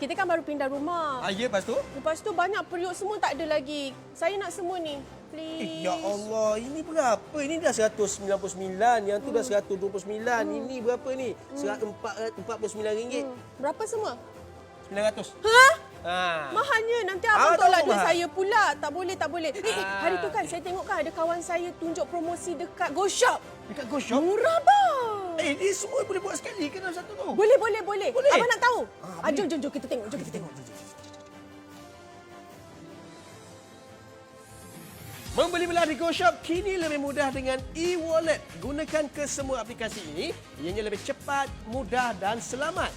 kita kan baru pindah rumah. Ya, lepas tu? Lepas tu banyak periuk semua tak ada lagi. Saya nak semua ni. Please. Ya Allah, ini berapa? Ini dah 199, yang tu dah 129. Ini berapa ni? RM49. Berapa semua? 900. Ha? Mahalnya. Nanti abang tolak duit saya pula. Tak boleh, tak boleh. Hari tu kan saya tengok kan ada kawan saya tunjuk promosi dekat Go Shop. Dekat Go Shop? Murah bang. Ini semua boleh buat sekali ke dalam satu tu? Boleh. Abang nak tahu? Jom kita tengok. Membeli belah di Go Shop kini lebih mudah dengan e-wallet. Gunakan kesemua aplikasi ini, ianya lebih cepat, mudah dan selamat.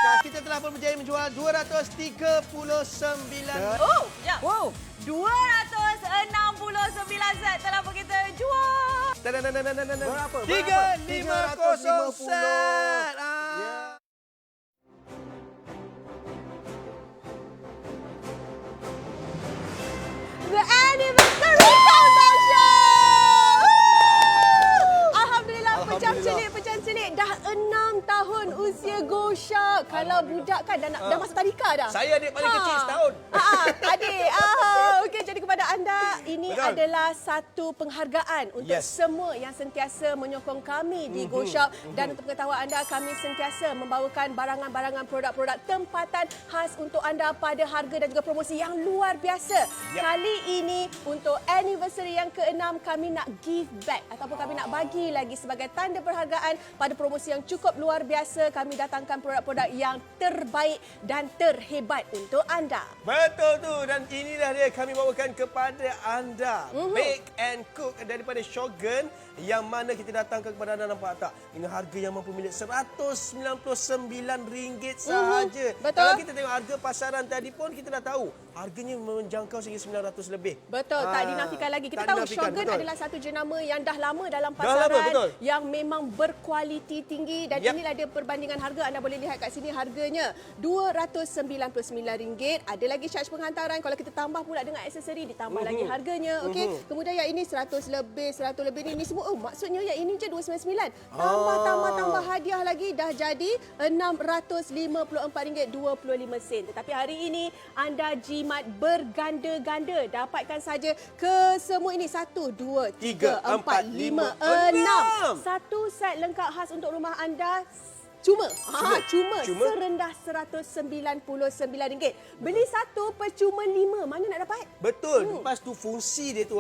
Kita telah pun berjaya menjual 239. Oh, ya. Wow, 269 set telah pun kita jual. Berapa? 350 set. The anniversary countdown show! Alhamdulillah, pecah celik. Dah 6 tahun usia Go Shop. Kalau budak kan dah masuk tadika dah. Saya adik paling kecil setahun. Adik. Okey, jadi kepada anda, ini adalah satu penghargaan untuk semua yang sentiasa menyokong kami di Go Shop. Dan untuk pengetahuan anda, kami sentiasa membawakan barangan-barangan produk-produk tempatan khas untuk anda pada harga dan juga promosi yang luar biasa. Kali ini untuk anniversary yang ke-6, kami nak give back ataupun kami nak bagi lagi sebagai tanda perhargaan pada promosi yang cukup luar biasa. Kami datangkan produk-produk yang terbaik dan terhebat untuk anda. Betul tu, dan inilah dia kami bawakan kepada anda. Bake and Cook daripada Shogun, yang mana kita datangkan kepada anda, nampak tak? Dengan harga yang mampu milik RM199 sahaja. Betul. Kalau kita tengok harga pasaran tadi pun kita dah tahu harganya menjangkau sehingga 900 lebih. Betul, tak dinafikan lagi. Kita tahu Shogun adalah satu jenama yang dah lama dalam pasaran, yang memang berkualiti tinggi, dan inilah dia perbandingan harga. Anda boleh lihat kat sini harganya RM299. Ada lagi charge penghantaran. Kalau kita tambah pula dengan aksesori, ditambah lagi harganya. Okey. Kemudian yang ini 100 lebih ni semua. Oh, maksudnya yang ini je 299. Tambah hadiah lagi, dah jadi RM654.25. Tetapi hari ini anda jimat jimat berganda-ganda. Dapatkan saja kesemua ini 1, 2, 3, 4, 5, 6. Satu set lengkap khas untuk rumah anda. Cuma serendah RM199. Beli satu percuma 5. Mana nak dapat? Betul. Lepas tu fungsi dia tu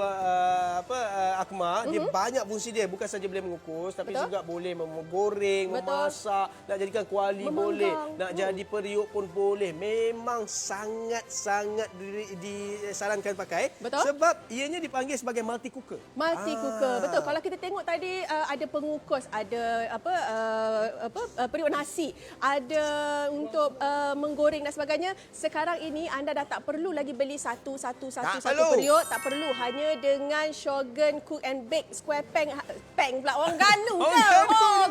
Akmal, dia banyak fungsi dia. Bukan saja boleh mengukus tapi juga boleh menggoreng, memasak, nak jadikan kuali boleh, nak jadi periuk pun boleh. Memang sangat-sangat disarankan pakai. Sebab ianya dipanggil sebagai multi cooker. Multi cooker. Betul. Kalau kita tengok tadi ada pengukus, ada periuk nasi, ada untuk menggoreng dan sebagainya. Sekarang ini anda dah tak perlu lagi beli satu periuk, tak perlu. Hanya dengan Shogun Cook and Bake Square Pan pula orang Ganu ke?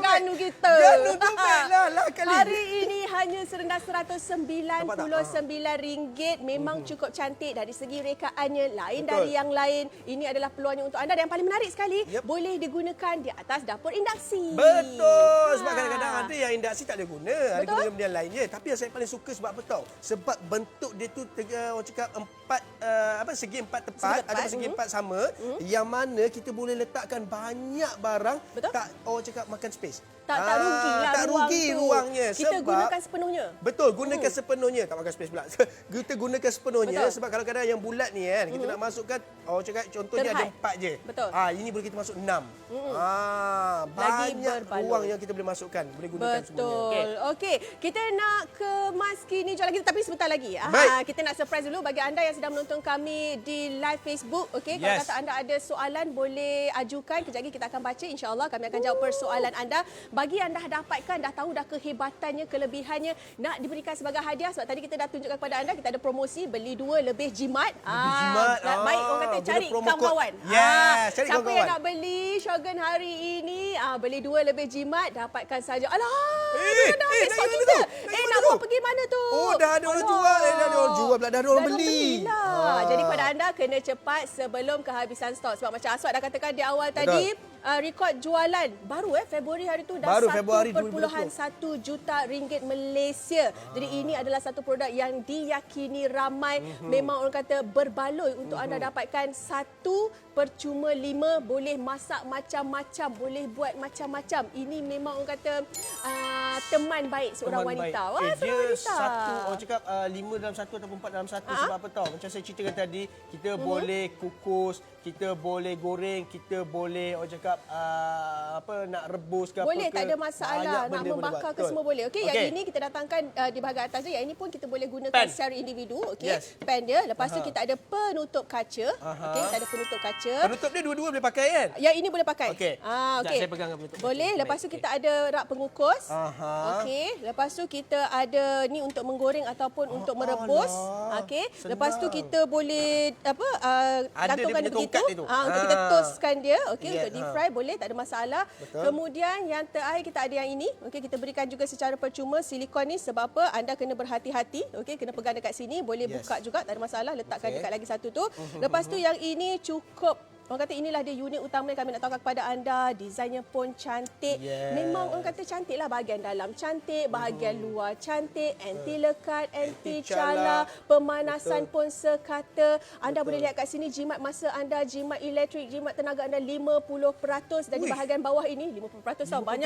Ganu kita. Ganu tu lah kali. Hari ini hanya serendah RM199. Memang cukup cantik dari segi rekaannya, lain dari yang lain. Ini adalah peluangnya untuk anda dan yang paling menarik sekali, boleh digunakan di atas dapur induksi. Betul. Sebab kadang-kadang ada yang induksi tak ada guna. Ada guna benda lain je. Tapi yang saya paling suka sebab apa tahu? Sebab bentuk dia tu orang cakap segi empat tepat, ada segi empat sama, yang mana kita boleh letakkan banyak barang. Tak orang cakap makan space. Tak rugilah ruangnya. Kita sebab gunakan sepenuhnya. Betul, gunakan sepenuhnya. Tak makan space pula. Kita gunakan sepenuhnya. Sebab kadang-kadang yang bulat ni kan, kita nak masukkan, orang cakap contohnya ada 4 je. Betul. Ini boleh kita masuk 6. Banyak ruang yang kita boleh masukkan. Boleh gunakan semuanya. Okey. Kita nak ke Mas Kini jualan kita tapi sebentar lagi. Kita nak surprise dulu bagi anda yang sedang menonton kami di live Facebook. Okey, kalau kata anda ada soalan boleh ajukan. Kejap lagi kita akan baca, insya-Allah kami akan jawab persoalan anda. Bagi anda dapatkan, dah tahu dah kehebatannya, kelebihannya, nak diberikan sebagai hadiah. Sebab tadi kita dah tunjukkan kepada anda, kita ada promosi beli 2 lebih jimat. Baik, orang kata cari kawan-kawan. Cari siapa yang nak beli Shogun hari ini, beli 2 lebih jimat, dapatkan saja. Alah, dah habis stok kita. Nak bawa pergi mana tu? Dah ada orang jual. Dah ada orang jual pula. Dah ada orang beli. Jadi pada anda kena cepat sebelum kehabisan stok. Sebab macam Aswad dah katakan di awal tadi, rekod jualan baru Februari hari tu dah 1.1 juta ringgit Malaysia. Jadi ini adalah satu produk yang diyakini ramai. Memang orang kata berbaloi untuk anda dapatkan. 1 percuma 5, boleh masak macam-macam, boleh buat macam-macam. Ini memang orang kata teman baik seorang wanita. Dia satu, orang cakap 5 dalam 1 ataupun 4 dalam 1. Sebab apa tahu? Macam saya ceritakan tadi, kita boleh kukus, kita boleh goreng, kita boleh orang cakap nak rebus ke apa ke. Boleh, tak ada masalah. Nak membakar ke semua boleh. Okey, yang ini kita datangkan di bahagian atas dia. Yang ini pun kita boleh gunakan secara individu. Okey, pan dia. Lepas tu kita ada penutup kaca. Okey, kita ada penutup kaca. Penutup dia dua-dua boleh pakai kan? Yang ini boleh pakai. Okey. Okey. Saya pegang penutup. Boleh. Lepas tu kita ada rak pengukus. Okey. Lepas tu kita ada ni untuk menggoreng ataupun untuk merebus. Okey. Lepas tu kita boleh gantungkan dia begitu. Untuk kita toastkan dia. Okey, untuk deep fry boleh, tak ada masalah. Kemudian yang terakhir kita ada yang ini. Okey, kita berikan juga secara percuma silikon ni. Sebab apa? Anda kena berhati-hati. Okey, kena pegang dekat sini, boleh buka juga, tak ada masalah. Letakkan dekat lagi satu tu. Lepas tu yang ini cukup, orang kata inilah dia unit utama yang kami nak tawarkan kepada anda. Desainnya pun cantik. Memang orang kata cantiklah, bahagian dalam cantik, bahagian luar cantik, anti lekat, anti cala, pemanasan pun sekata. Anda boleh lihat kat sini jimat masa anda, jimat elektrik, jimat tenaga anda 50%, dan di bahagian bawah ini 50% tau, banyak.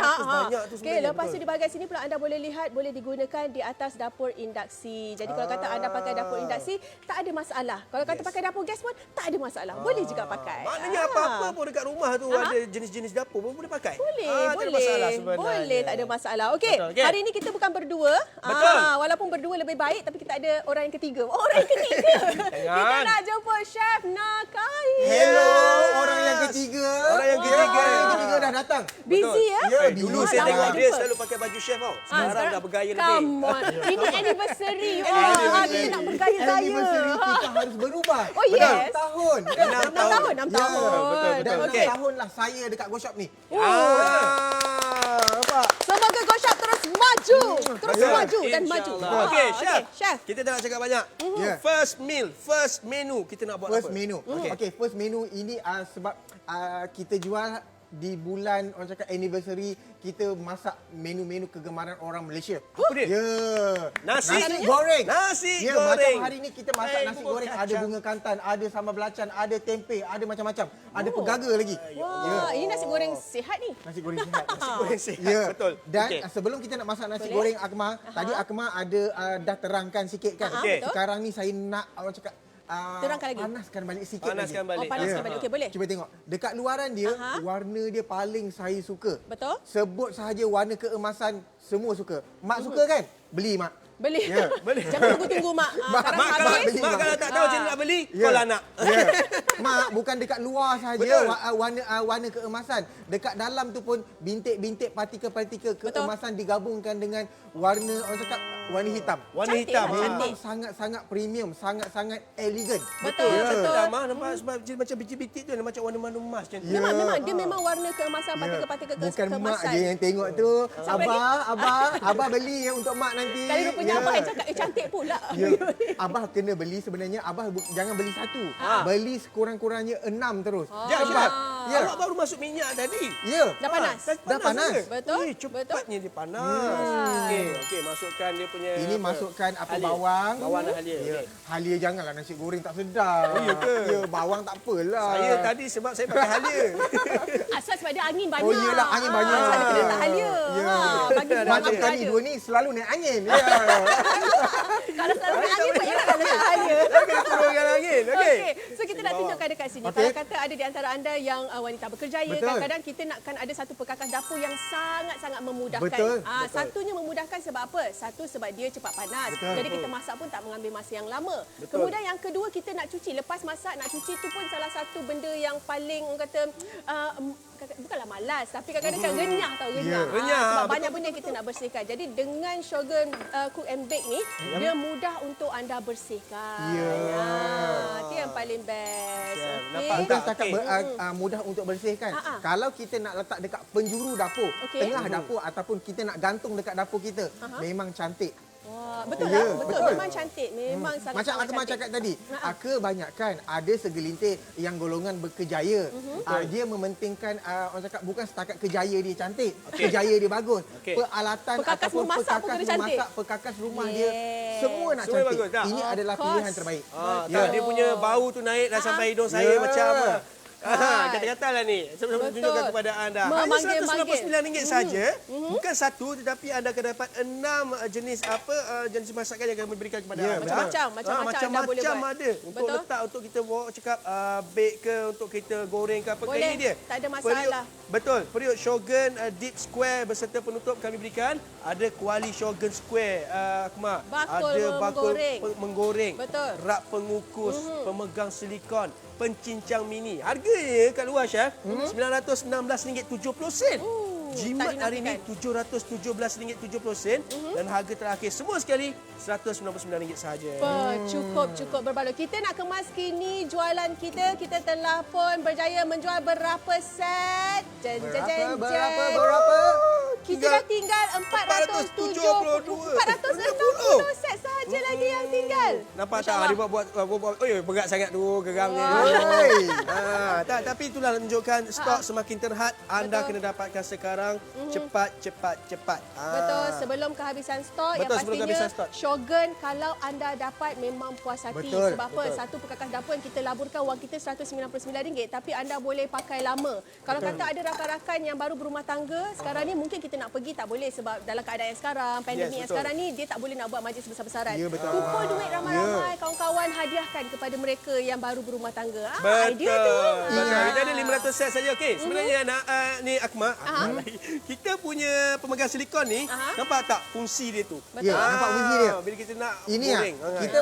Okey, lepas tu di bahagian sini pula anda boleh lihat boleh digunakan di atas dapur induksi. Jadi kalau kata anda pakai dapur induksi, tak ada masalah. Kalau kata pakai dapur gas pun tak ada masalah. Boleh juga pakai. Maknanya apa-apa pun dekat rumah tu ada jenis-jenis dapur pun boleh pakai. Boleh, tak ada masalah sebenarnya. Boleh, tak ada masalah. Okey, hari ini kita bukan berdua. Walaupun berdua lebih baik, tapi kita ada orang yang ketiga. Orang yang ketiga. Kita nak jemput Chef Nakai. Hello, orang yang ketiga. Orang yang ketiga dah datang. Busy ya? Dulu saya tengok dia selalu pakai baju chef tau. Sekarang dah bergaya lebih. Come on. Ini anniversary. Kita nak bergaya-gaya. Anniversary kita harus berubah. Oh yes. 6 tahun. 6 tahun. 6 tahun. Dan Okey. 6 tahun lah saya dekat Go Shop ni. Nampak? Semoga Go Shop terus maju. Terus maju dan maju. Okey, Chef. Chef. Kita tak nak cakap banyak. First meal, first menu kita nak buat apa? First menu. Okey, first menu ini sebab kita jual di bulan orang cakap anniversary kita masak menu-menu kegemaran orang Malaysia. Apa dia? Ya. Nasi goreng. Nasi Ya, goreng. macam hari ni kita masak nasi bubur goreng, ada kacang. bunga kantan, ada sambal belacan, ada tempe, ada macam-macam. Ada pegaga lagi. Wah, ini nasi goreng sihat ni. Nasi goreng sihat. Nasi goreng sihat. Ya. Betul. Dan Okey. sebelum kita nak masak nasi Boleh? goreng Akmal, tadi Akmal ada dah terangkan sikit kan. Okey. Sekarang ni saya nak orang cakap Terangkan lagi. panaskan balik sikit Panaskan lagi. balik. Oh, panaskan Ya. balik. Okey, boleh. Cuba tengok. Dekat luaran dia, Aha. warna dia paling saya suka. Betul? Sebut sahaja warna keemasan, semua suka. Mak suka kan? Beli, Mak. Beli. Ya, boleh. Jangan tunggu-tunggu mak. Mak, Sekarang Mak kalau, habis. beli, mak Mak. kalau tak tahu macam mana nak beli, Ya. call anak. Ya. Mak, bukan dekat luar sahaja Betul. warna keemasan. Dekat dalam tu pun bintik-bintik partikel-partikel keemasan digabungkan dengan warna orang cakap warna hitam. Warna Cantik hitam. lah, cantik. Memang sangat-sangat premium, sangat-sangat elegan. Betul, Ya, betul. tak, Mak nampak sebab dia macam biji-biji tu macam warna-warna emas macam tu. Ya. Memang dia memang warna keemasan, Ya. partikel-partikel Bukan mak keemasan. je yang tengok tu. Siapa Abah beli ya untuk mak nanti. Kali rupanya Ya. abang yang cakap cantik pula. Ya. Abah kena beli sebenarnya. Abah jangan beli satu. Beli sekurang-kurangnya 6 terus. Ya, Sebab Ya. Awak baru masuk minyak tadi. ya. Dah panas. Dah panas. ke? Betul, Eh, cepatnya dia panas. Okey, masukkan dia punya Ini masukkan apa halia. bawang. Bawang dan halia. Ya. Okey. Halia janganlah nasi goreng tak sedap. Ya ke? Ya, bawang tak apalah. Saya tadi sebab saya pakai halia. Asal sebab dia angin banyak. Oh, iyalah, angin banyak. Asal dia kena tak halia. Ya. Bagi dia Macam angin kami ada. dua ni selalu naik angin. Ya. Kalau selalu naik angin pun ialah tak letak halia. Kena turunkan angin. Okey. Okey, so kita nak tunjukkan dekat sini. Okey. Kalau kata ada di antara anda yang wanita berkerjaya, Betul. kadang-kadang kita nakkan ada satu perkakas dapur yang sangat-sangat memudahkan. Betul. Satunya memudahkan sebab apa? Satu sebab dia cepat panas. Betul. Jadi kita masak pun tak mengambil masa yang lama. Kemudian yang kedua, kita nak cuci. Lepas masak nak cuci tu pun salah satu benda yang paling orang kata bukanlah malas, tapi kadang-kadang macam renyah tau, renyah. Ya. Renyah, Sebab betul, banyak benda yang kita nak bersihkan. Jadi dengan Shogun Cook and Bake ni, dia mudah untuk anda bersihkan. Ya. Itu yang paling best. Nampak Okey. Bukan setakat Okey. mudah untuk bersihkan. Ha, ha. Kalau kita nak letak dekat penjuru dapur, Okey. tengah dapur ataupun kita nak gantung dekat dapur kita, memang cantik. Wah, betul Ya, lah, betul. betul. Memang cantik, memang sangat Macam sangat Akmal cantik. cakap tadi, Ha. kebanyakan ada segelintir yang golongan berkejaya. Dia mementingkan orang cakap bukan setakat kejaya dia cantik, kejaya dia bagus. Okey. Peralatan Perkakas ataupun memasak pun perkakas kena cantik. memasak, perkakas rumah dia, Yes. semua nak Semua cantik. bagus, tak? Ini Of adalah course. pilihan terbaik. Tak, dia punya bau tu naik dah sampai hidung saya Ya. macam kata-kata lah ni. Saya Betul. tunjukkan kepada anda. Hanya Memanggil-manggil. RM199 saja. Bukan satu tetapi anda akan dapat 6 jenis jenis masakan yang akan memberikan kepada Ya, anda. macam-macam anda boleh Macam-macam buat. ada. Untuk Betul. letak untuk kita cakap bake ke, untuk kita goreng ke apa ke. Boleh. Ini dia. Tak ada masalah. Betul. Periuk Shogun Deep Square beserta penutup kami berikan. Ada kuali Shogun Square, Akmal. Bakul Ada bakul menggoreng. menggoreng. Betul. Rak pengukus, pemegang silikon, pencincang mini. Harganya kat luar Syah, RM916.70. Jimat tak hari ni dinafikan. RM770.70 dan harga terakhir semua sekali RM199 sahaja. Cukup berbaloi. Kita nak kemas kini jualan kita. Kita telah pun berjaya menjual berapa set? Berapa? Kita dah tinggal 460 set sahaja lagi yang tinggal. Nampak Masya tak Allah. dia buat berat sangat tu geramnya. Oi. Tapi itulah menunjukkan stok semakin terhad. Anda kena dapatkan sekarang cepat. Betul, sebelum kehabisan stok, yang Betul, sebelum pastinya kehabisan stok. Shogun kalau anda dapat memang puas hati. Betul, Sebab apa? Satu perkakas dapur yang kita laburkan wang kita RM199 tapi anda boleh pakai lama. Kalau kata ada rakan-rakan yang baru berumah tangga, sekarang ni mungkin kita nak pergi tak boleh sebab dalam keadaan yang sekarang, pandemik yang betul. sekarang ni dia tak boleh nak buat majlis besar-besaran. Ya, betul. Kumpul duit ramai-ramai, kawan-kawan hadiahkan kepada mereka yang baru berumah tangga. Betul. Idea tu. Betul. Kita ada 500 set saja. Okey, sebenarnya ni Akmal, kita punya pemegang silikon ni, nampak tak fungsi dia tu? Betul. Ya, nampak fungsi dia. Bila kita nak Ini goreng. kita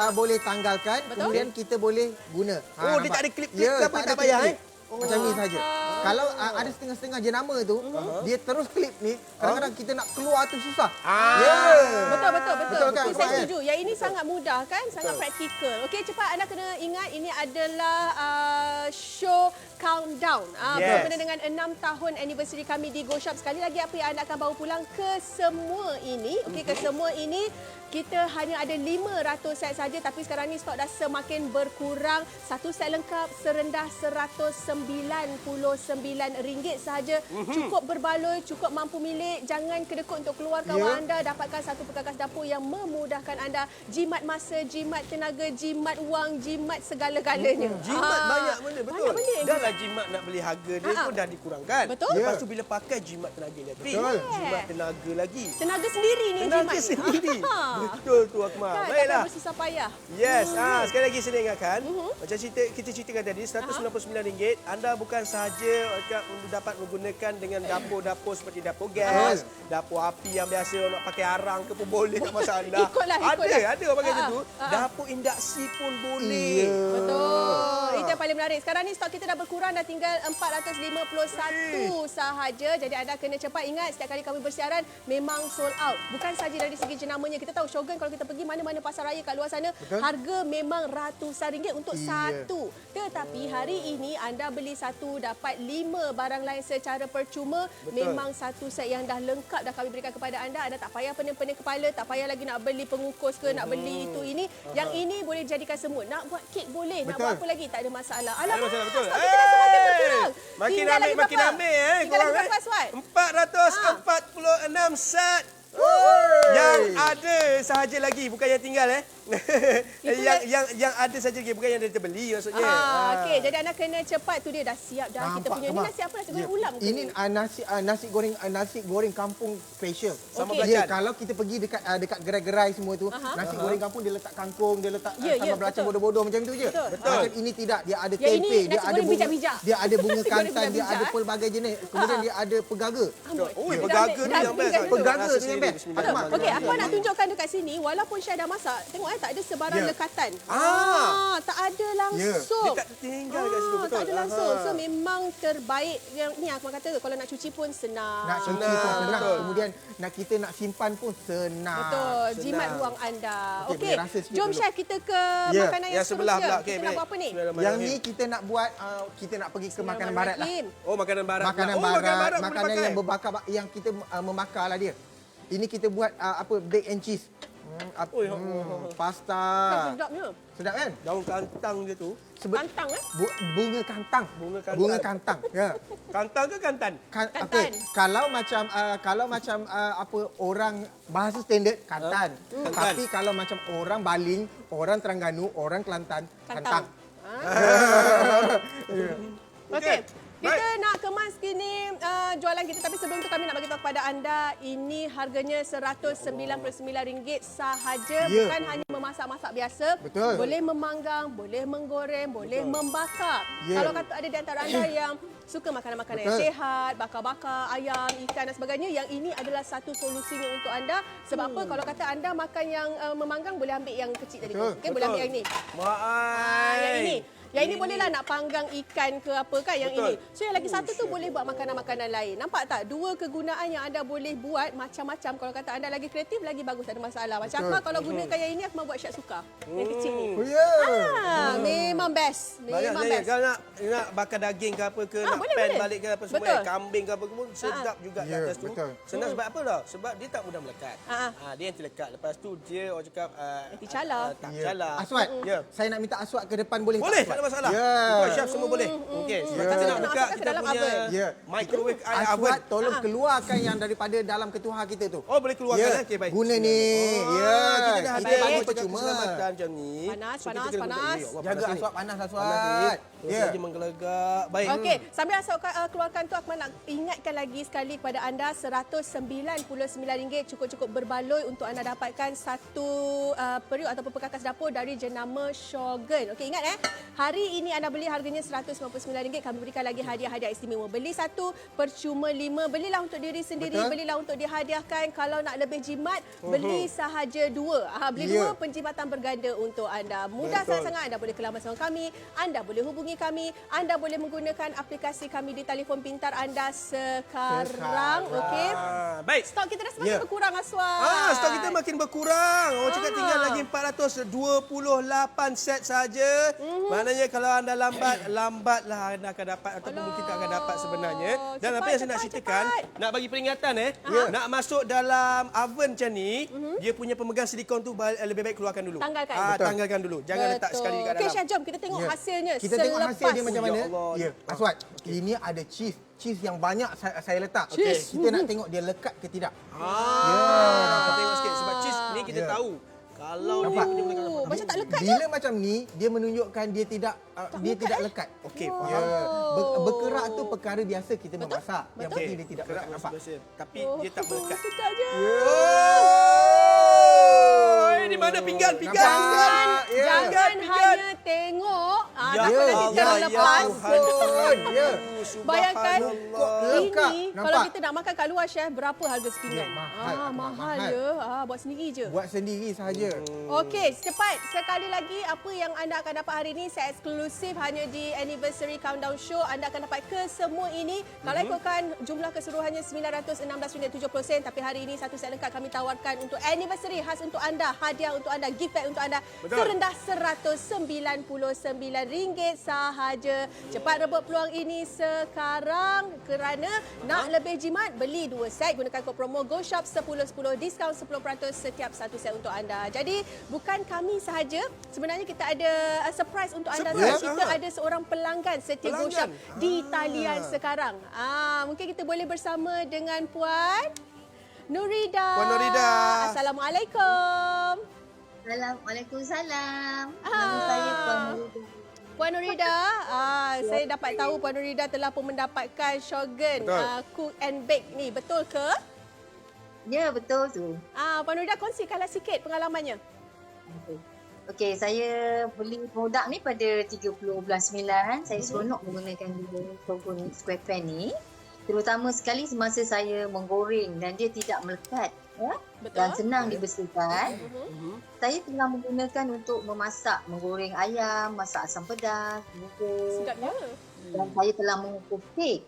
boleh tanggalkan, kemudian kita boleh guna. Oh, dia tak ada klip-klip ke apa, ada tak payah, klip-klip. Macam ni saja. Kalau ada setengah-setengah jenama tu, dia terus klip ni, kadang-kadang kita nak keluar tu susah. Betul. Betul kan? Saya setuju. Yang ini sangat mudah kan? Sangat praktikal. Okey, cepat anda kena ingat ini adalah show countdown. Berkaitan dengan 6 tahun anniversary kami di Go Shop. Sekali lagi apa yang anda akan bawa pulang ke semua ini. Okey, ke semua ini kita hanya ada 500 set saja tapi sekarang ni stok dah semakin berkurang. Satu set lengkap serendah RM199. RM99 sahaja. Cukup berbaloi, cukup mampu milik. Jangan kedekut untuk keluar kawan anda. Dapatkan satu perkakas dapur yang memudahkan anda. Jimat masa, jimat tenaga, jimat wang, jimat segala-galanya. Jimat banyak benda, betul. Banyak benda. Dah lah jimat nak beli harga dia pun dah dikurangkan. Betul. Lepas tu bila pakai jimat tenaga elektrik, jimat tenaga lagi. Tenaga sendiri ni Tenaga jimat. sendiri. Betul tu Akmal. Kan, Baiklah. tak bersusah payah. Yes, sekali lagi saya ingatkan, macam kita ceritakan tadi, RM199, anda bukan sahaja dapat menggunakan dengan dapur-dapur seperti dapur gas, dapur api yang biasa orang nak pakai arang ke pun boleh, tak masalah. Ikutlah. Ada orang pakai macam tu. Dapur induksi pun boleh. Betul. Itu yang paling menarik. Sekarang ni stok kita dah berkurang, dah tinggal 451 sahaja. Jadi anda kena cepat. Ingat, setiap kali kami bersiaran memang sold out. Bukan saja dari segi jenamanya. Kita tahu Shogun kalau kita pergi mana-mana pasar raya kat luar sana, harga memang ratusan ringgit untuk satu. Tetapi hari ini anda beli satu dapat 5 barang lain secara percuma. Memang satu set yang dah lengkap dah kami berikan kepada anda. Anda tak payah pening-pening kepala, tak payah lagi nak beli pengukus ke, nak beli itu ini. Yang ini boleh jadikan semua. Nak buat kek boleh, nak buat apa lagi tak ada masalah. Alamak, masalah, betul. stok kita dah semakin berkurang. Makin Tinggal ambil, lagi makin berapa? ambil. Tinggal lagi berapa, Aswad? 446 set. Yang ada sahaja lagi, bukan yang tinggal yang ada saja lagi, bukan yang dah terbeli maksudnya. Okey, jadi anda kena cepat tu, dia dah siap dah. Kita punya ni nasi apa? Nasi goreng ulam ke? Ini nasi goreng kampung special. Sama Ya, belacan. kalau kita pergi dekat gerai-gerai semua tu, nasi goreng kampung dia letak kangkung, dia letak sambal belacan betul. bodoh-bodoh macam tu je. Betul. Macam ini tidak, dia ada Yang tempe, ini dia nasi ada goreng bunga, bijak-bijak. dia ada bunga Nasi goreng kantan, dia bijak-bijak, ada pelbagai jenis. Kemudian dia ada pegaga. Oh, pegaga ni yang best. Pegaga tu yang best. Okey, apa nak tunjukkan dekat sini, walaupun Syah dah masak, tengok tak ada sebarang lekatan. Tak ada langsung. Dia tak tinggal kat situ, betul. Tak ada langsung. So memang terbaik. Yang ni aku kata kalau nak cuci pun senang. Nak cuci pun senang. Kemudian kita nak simpan pun senang. Betul. Jimat ruang anda. Okey, Okey. boleh rasa sikit Jom dulu. Syah kita ke makanan yang sebelah seterusnya. pula. Okey, Kita nak buat apa ni? Yang ni kita nak buat, kita nak pergi ke makanan barat lah. Oh, makanan barat. Makanan pula. barat, boleh makanan pakai. yang berbakar, yang kita membakar lah dia. Ini kita buat bake and cheese. Pasta. Sedapnya. Sedap kan? Daun kantang dia tu. Kantang Bunga kantang. Bunga kantang. Bunga kantang. Ya. Kantang ke kantan? Kantan. Okey, kalau macam apa orang bahasa standard kantan. Tapi kalau macam orang Baling, orang Terengganu, orang Kelantan, kantang. Okey. Kita nak kemas kini jualan kita, tapi sebelum tu kami nak bagi tahu kepada anda, ini harganya RM199 sahaja. Bukan hanya memasak-masak biasa. Betul. Boleh memanggang, boleh menggoreng, boleh membakar. Kalau kata ada di antara anda yang suka makanan-makanan yang sihat, bakar-bakar, ayam, ikan dan sebagainya, yang ini adalah satu solusinya untuk anda. Sebab apa? Kalau kata anda makan yang memanggang, boleh ambil yang kecil tadi. Okey, boleh ambil yang ini. Yang ini. Yang ini bolehlah nak panggang ikan ke apa kan yang ini. So yang lagi satu tu boleh buat makanan-makanan lain. Nampak tak? Dua kegunaan yang anda boleh buat macam-macam. Kalau kata anda lagi kreatif, lagi bagus, tak ada masalah. Macam Akmal kalau gunakan yang ini, Akmal buat syak suka. Yang kecil ni. Oh ya. Memang best. Memang Banyak best. kalau nak bakar daging ke apa ke, nak boleh, pan boleh. balik ke apa semua, Betul. kambing ke apa ke pun sedap juga kat atas tu. betul. Senang sebab apa tau? Sebab dia tak mudah melekat. Dia anti lekat. Lepas tu dia orang cakap Anti cala. tak cala. Aswad, Ya. saya nak minta Aswad ke depan boleh Boleh, tak? tak ada masalah. Ya. Ikut chef semua boleh. Okey, sebab kita nak Nak buka masukkan ke kita dalam punya oven. Ya. microwave oven. Aswad, tolong keluarkan yang daripada dalam ketuha kita tu. Oh, boleh keluarkan Ya, okey baik. guna ni. Ya, Kita dah ada Baik. bagi percuma. keselamatan macam ni. Panas, So, kita panas, kena guna- panas. Ya Allah, Jaga panas ni. Aswad panas Panas Aswad. ni. Terus Ya. saja menggelegak. Baik. Okey, sambil Aswad keluarkan tu, Akmal nak ingatkan lagi sekali kepada anda, RM199 cukup-cukup berbaloi untuk anda dapatkan satu periuk ataupun perkakas dapur dari jenama Shogun. Okey, ingat hari ini anda beli harganya RM199, kami berikan lagi hadiah-hadiah istimewa. Beli satu, percuma 5. Belilah untuk diri sendiri, belilah untuk dihadiahkan. Kalau nak lebih jimat, beli sahaja 2. Beli 2, penjimatan berganda untuk anda. Mudah sangat-sangat, anda boleh kelam bersama kami, anda boleh hubungi kami, anda boleh menggunakan aplikasi kami di telefon pintar anda sekarang. Okey. Baik. Stok kita dah semakin berkurang, Aswad. Stok kita makin berkurang. Orang cakap tinggal lagi 428 set saja. Maknanya sebenarnya kalau anda lambatlah anda akan dapat ataupun mungkin tak akan dapat sebenarnya. Dan apa yang saya nak ceritakan, nak bagi peringatan nak masuk dalam oven macam ni, dia punya pemegang silikon tu lebih baik keluarkan dulu. Tanggalkan. Tanggalkan dulu. Jangan letak sekali dekat dalam. Okey Chef, jom kita tengok hasilnya. Kita tengok hasil dia macam mana. Ya Allah. Ya, Aswad. Ini ada cheese yang banyak saya letak. Cheese. Kita nak tengok dia lekat ke tidak. Tengok sikit sebab cheese ni kita tahu. Kalau Nampak? dia punya kalau Macam tak lekat je. Bila macam ni, dia menunjukkan dia tidak lekat. Okey, Berkerak tu perkara biasa kita memasak. Yang Betul. penting dia tidak kerak lekat. Nampak? biasa. Tapi dia tak melekat. Sedap je. Di mana pinggan? Nampak? Jangan hanya tengok. Ya Takut nanti Allah, terlepas. Ya. Bayangkan Lekat. ini Nampak? kalau kita nak makan kat luar Chef, berapa harga sepinggan? Ya, mahal. Mahal Mahal. je. Buat sendiri je. Buat sendiri sahaja. Okey, cepat sekali lagi apa yang anda akan dapat hari ini saya eksklusif hanya di Anniversary Countdown Show. Anda akan dapat kesemua ini. Kalau ikutkan jumlah keseluruhannya RM916.70 tapi hari ini satu set lengkap kami tawarkan untuk anniversary khas untuk anda, hadiah untuk anda, gift bag untuk anda. Betul. Serendah RM199 sahaja. Cepat rebut peluang ini sekarang kerana nak lebih jimat beli 2 set gunakan kod promo GoShop 1010 diskaun 10% setiap satu set untuk anda. Jadi bukan kami sahaja, sebenarnya kita ada surprise untuk anda. Surprise, Kita ada seorang pelanggan setia GoShop di talian sekarang. Mungkin kita boleh bersama dengan Puan Nurida. Puan Nurida. Assalamualaikum. Waalaikumsalam. Nama saya Puan Nurida. Puan Nurida, saya dapat tahu Puan Nurida telah pun mendapatkan Shogun Cook and Bake ni. Betul ke? Ya, betul tu. Puan Nurida, kongsikanlah sikit pengalamannya. Okey, saya beli produk ni pada 30 bulan 9. Saya seronok menggunakan Shogun Square Pan ni. Terutama sekali semasa saya menggoreng dan dia tidak melekat. Betul. Dan senang dibersihkan. Saya telah menggunakan untuk memasak, menggoreng ayam, masak asam pedas, bubur. Sedapnya. Dan saya telah mengukus kek.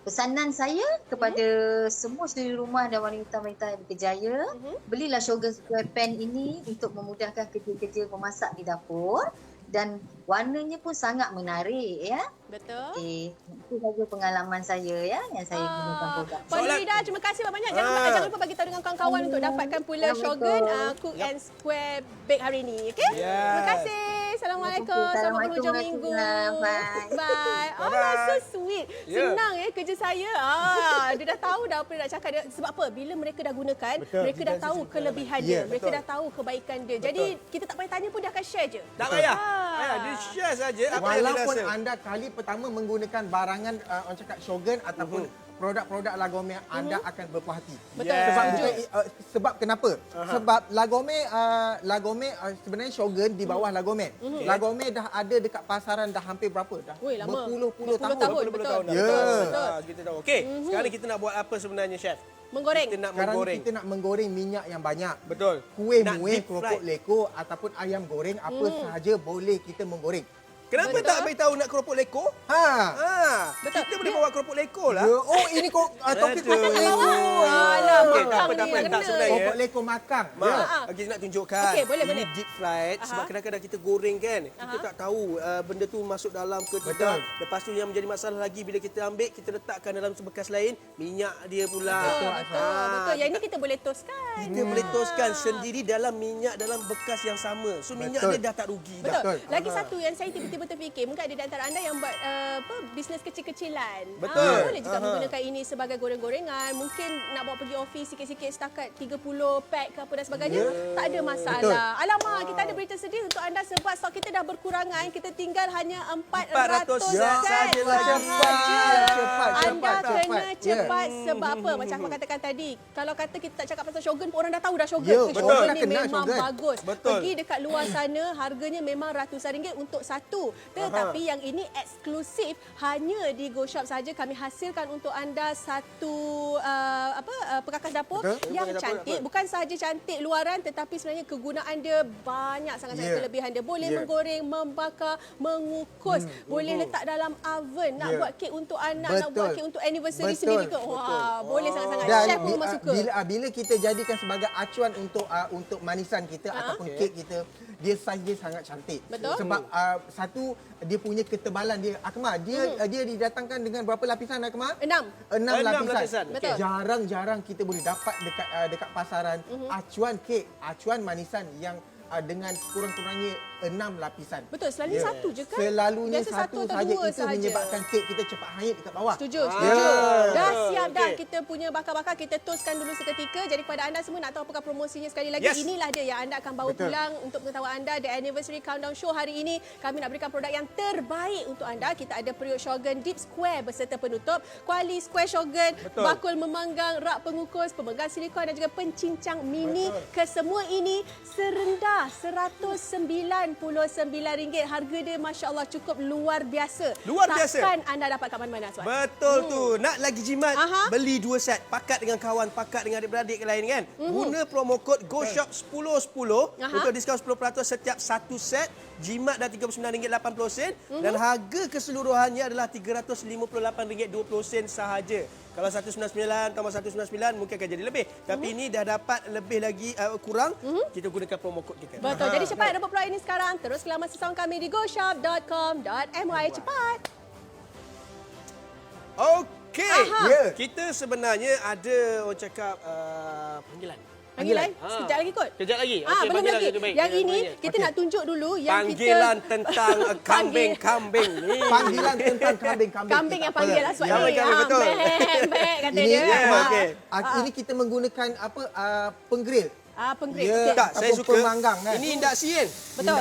Pesanan saya kepada semua suri rumah dan wanita-wanita yang berkejaya, belilah Shogun Square Pan ini untuk memudahkan kerja-kerja memasak di dapur dan warnanya pun sangat menarik ya. Betul. Itu saja pengalaman saya ya yang saya gunakan produk. Puan Nurida, terima kasih banyak. Jangan lupa bagi tahu dengan kawan-kawan untuk dapatkan pula Shogun Cook and Square Bake hari ini. Okey? Terima kasih. Assalamualaikum. Selamat berhujung minggu. Bye. So sweet. Senang kerja saya. Dia dah tahu dah apa dia nak cakap. Sebab apa? Bila mereka dah gunakan, mereka dah tahu kelebihannya. Mereka dah tahu kebaikan dia. Jadi kita tak payah tanya pun dia akan share je. Tak payah. Dia share saja apa yang dia Walaupun rasa. anda kali pertama menggunakan barangan orang cakap Shogun ataupun produk-produk Lagome, anda akan berpuas hati. Betul. Sebab Setuju. sebab kenapa? Sebab Lagome sebenarnya Shogun di bawah Lagome. Lagome dah ada dekat pasaran dah hampir berapa? Dah Ui, lama. berpuluh-puluh tahun. Betul. Tahun dah. Ya. Betul. Kita tahu. Okey, sekarang kita nak buat apa sebenarnya chef? Menggoreng. Kita nak Sekarang menggoreng. kita nak menggoreng minyak yang banyak. Betul. Kuih Nak muih, deep fry. keropok leko ataupun ayam goreng apa sahaja boleh kita menggoreng. Kenapa Betul. tak beritahu nak keropok leko? Betul. Kita boleh bawa keropok leko lah. Ya, oh ini kok topik Aduh. keropok leko. Alah, Okey, makang tak apa, ni. tak sebenarnya. Keropok leko makang. Mak, kita nak tunjukkan. Okey, boleh. Ini deep fried sebab kadang-kadang kita goreng kan. Kita tak tahu benda tu masuk dalam ke tidak. Betul. Lepas tu yang menjadi masalah lagi bila kita ambil, kita letakkan dalam bekas lain, minyak dia pula. Betul. Yang ini kita boleh toastkan. Kita boleh toastkan sendiri dalam minyak dalam bekas yang sama. So minyak Betul. dia dah tak rugi dah. Betul. Lagi satu yang saya tiba-tiba terfikir, mungkin ada di antara anda yang buat bisnes kecil-kecilan. Betul. Boleh juga menggunakan ini sebagai goreng-gorengan. Mungkin nak bawa pergi office sikit-sikit setakat 30 pack ke apa dan sebagainya. Tak ada masalah. Alamak, kita ada berita sedih untuk anda sebab stok kita dah berkurangan. Kita tinggal hanya 400 set set saja lagi. Cepat. Anda kena Ya. cepat sebab apa? Macam Ahmad katakan tadi, kalau kata kita tak cakap pasal Shogun, orang dah tahu dah Shogun. Ya, Shogun betul. ni Dah kenal memang Shogun. bagus. Betul. Pergi dekat luar sana, harganya memang ratusan ringgit untuk satu. Tetapi yang ini eksklusif hanya di GoShop saja. Kami hasilkan untuk anda satu perkakas dapur yang cantik. Bukan sahaja cantik luaran tetapi sebenarnya kegunaan dia banyak sangat-sangat kelebihan dia. Boleh menggoreng, membakar, mengukus, boleh letak dalam oven, nak buat kek untuk anak, nak buat kek untuk anniversary sendiri ke. Wah, boleh sangat-sangat. Dan Chef pun memang suka. bila kita jadikan sebagai acuan untuk manisan kita ataupun kek kita, dia saiz dia sangat cantik. Betul. Sebab satu, dia punya ketebalan dia. Akmal, dia didatangkan dengan berapa lapisan Akmal? 6. 6 lapisan. lapisan. Betul. Jarang-jarang kita boleh dapat dekat pasaran acuan kek, acuan manisan yang dengan kurang-kurangnya 6 lapisan. Betul, selalunya satu je kan? Selalunya Biasa satu atau saja. dua Itu sahaja. menyebabkan kek kita cepat hanyut dekat bawah. Setuju. Dah siap dah kita punya bakar-bakar, kita toastkan dulu seketika. Jadi kepada anda semua nak tahu apakah promosinya sekali lagi, inilah dia yang anda akan bawa pulang untuk pengetahuan anda. The Anniversary Countdown Show hari ini, kami nak berikan produk yang terbaik untuk anda. Kita ada periuk Shogun Deep Square berserta penutup, kuali Square Shogun, bakul memanggang, rak pengukus, pemegang silikon dan juga pencincang mini. Kesemua ini serendah RM199. Harga dia Masya Allah cukup luar biasa. Luar biasa. Takkan anda dapat kat mana-mana, Aswan. Betul tu. Nak lagi jimat, beli 2 set. Pakat dengan kawan, pakat dengan adik-beradik lain kan. Guna promo kod GoShop 1010 untuk diskaun 10% setiap satu set. Jimat dah RM39.80 dan harga keseluruhannya adalah RM358.20 sahaja. Kalau 199 tambah 199 mungkin akan jadi lebih. Tapi ini dah dapat lebih lagi kurang. Kita gunakan promo kod kita. Betul. Jadi cepat rebut peluang ini sekarang. Teruslah masa saham kami di goshop.com.my. Cepat. Okey. Kita sebenarnya ada orang cakap panggilan. Panggilan? Sekejap lagi kot. Kejap lagi. Belum panggilan lagi. tu baik. Yang ini kita nak tunjuk dulu yang panggilan kita tentang kambing-kambing ni. Panggilan tentang kambing-kambing. kambing yang panggil Aswan ni. betul. Baik kata Ini, dia. ini kita menggunakan penggrill. Penggrill. Ya. Okey. Tak, saya suka. Pemanggang kan. Ini induksi kan? Betul.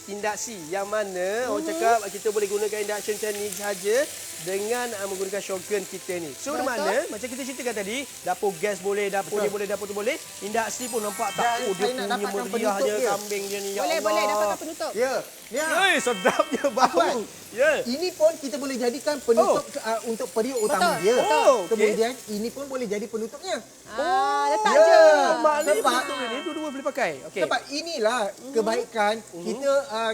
Induksi. Yang mana orang cakap kita boleh gunakan induction macam ni sahaja dengan menggunakan Shogun kita ni. So, di mana macam kita ceritakan tadi, dapur gas boleh, dapur ni boleh, dapur tu boleh. Induksi pun nampak tak? Dan Oh, dia saya nak punya dapatkan meriah penutup je dia. kambing dia ni. Ya Boleh, Allah. boleh. Dapatkan penutup. Ya. Sedapnya bau. Ya. Ini pun kita boleh jadikan penutup untuk periuk utama dia. Oh, okey. Kemudian ini pun boleh jadi penutupnya. Letak je. Maknanya Sebab- penutup ni dua-dua boleh pakai. Okey. Sebab inilah kebaikan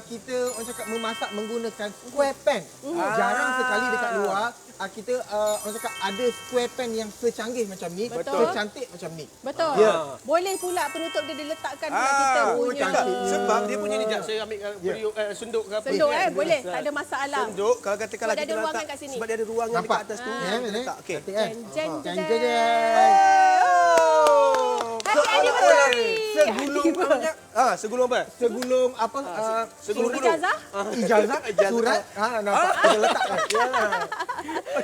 kita orang cakap memasak menggunakan square pan. Jarang sekali dekat luar kita orang cakap ada square pan yang secanggih macam ni, secantik macam ni. Betul. Boleh pula penutup dia diletakkan pula kita punya. Cakap. Sebab dia punya ni, jap saya ambil periuk senduk ke apa. Senduk boleh. Tak ada masalah. Senduk, kalau katakanlah Sebab dia kita ada ruangan letak, kat sini. sebab dia ada ruangan Nampak? dekat atas tu. Ni. Letak. Okey. Cantik kan? Jeng, Jeng, jeng. jeng, jeng. Happy anniversary. Segulung apa? Segulung apa? Segulung gulung. Ijazah? Ijazah, surat. Nampak kita letak.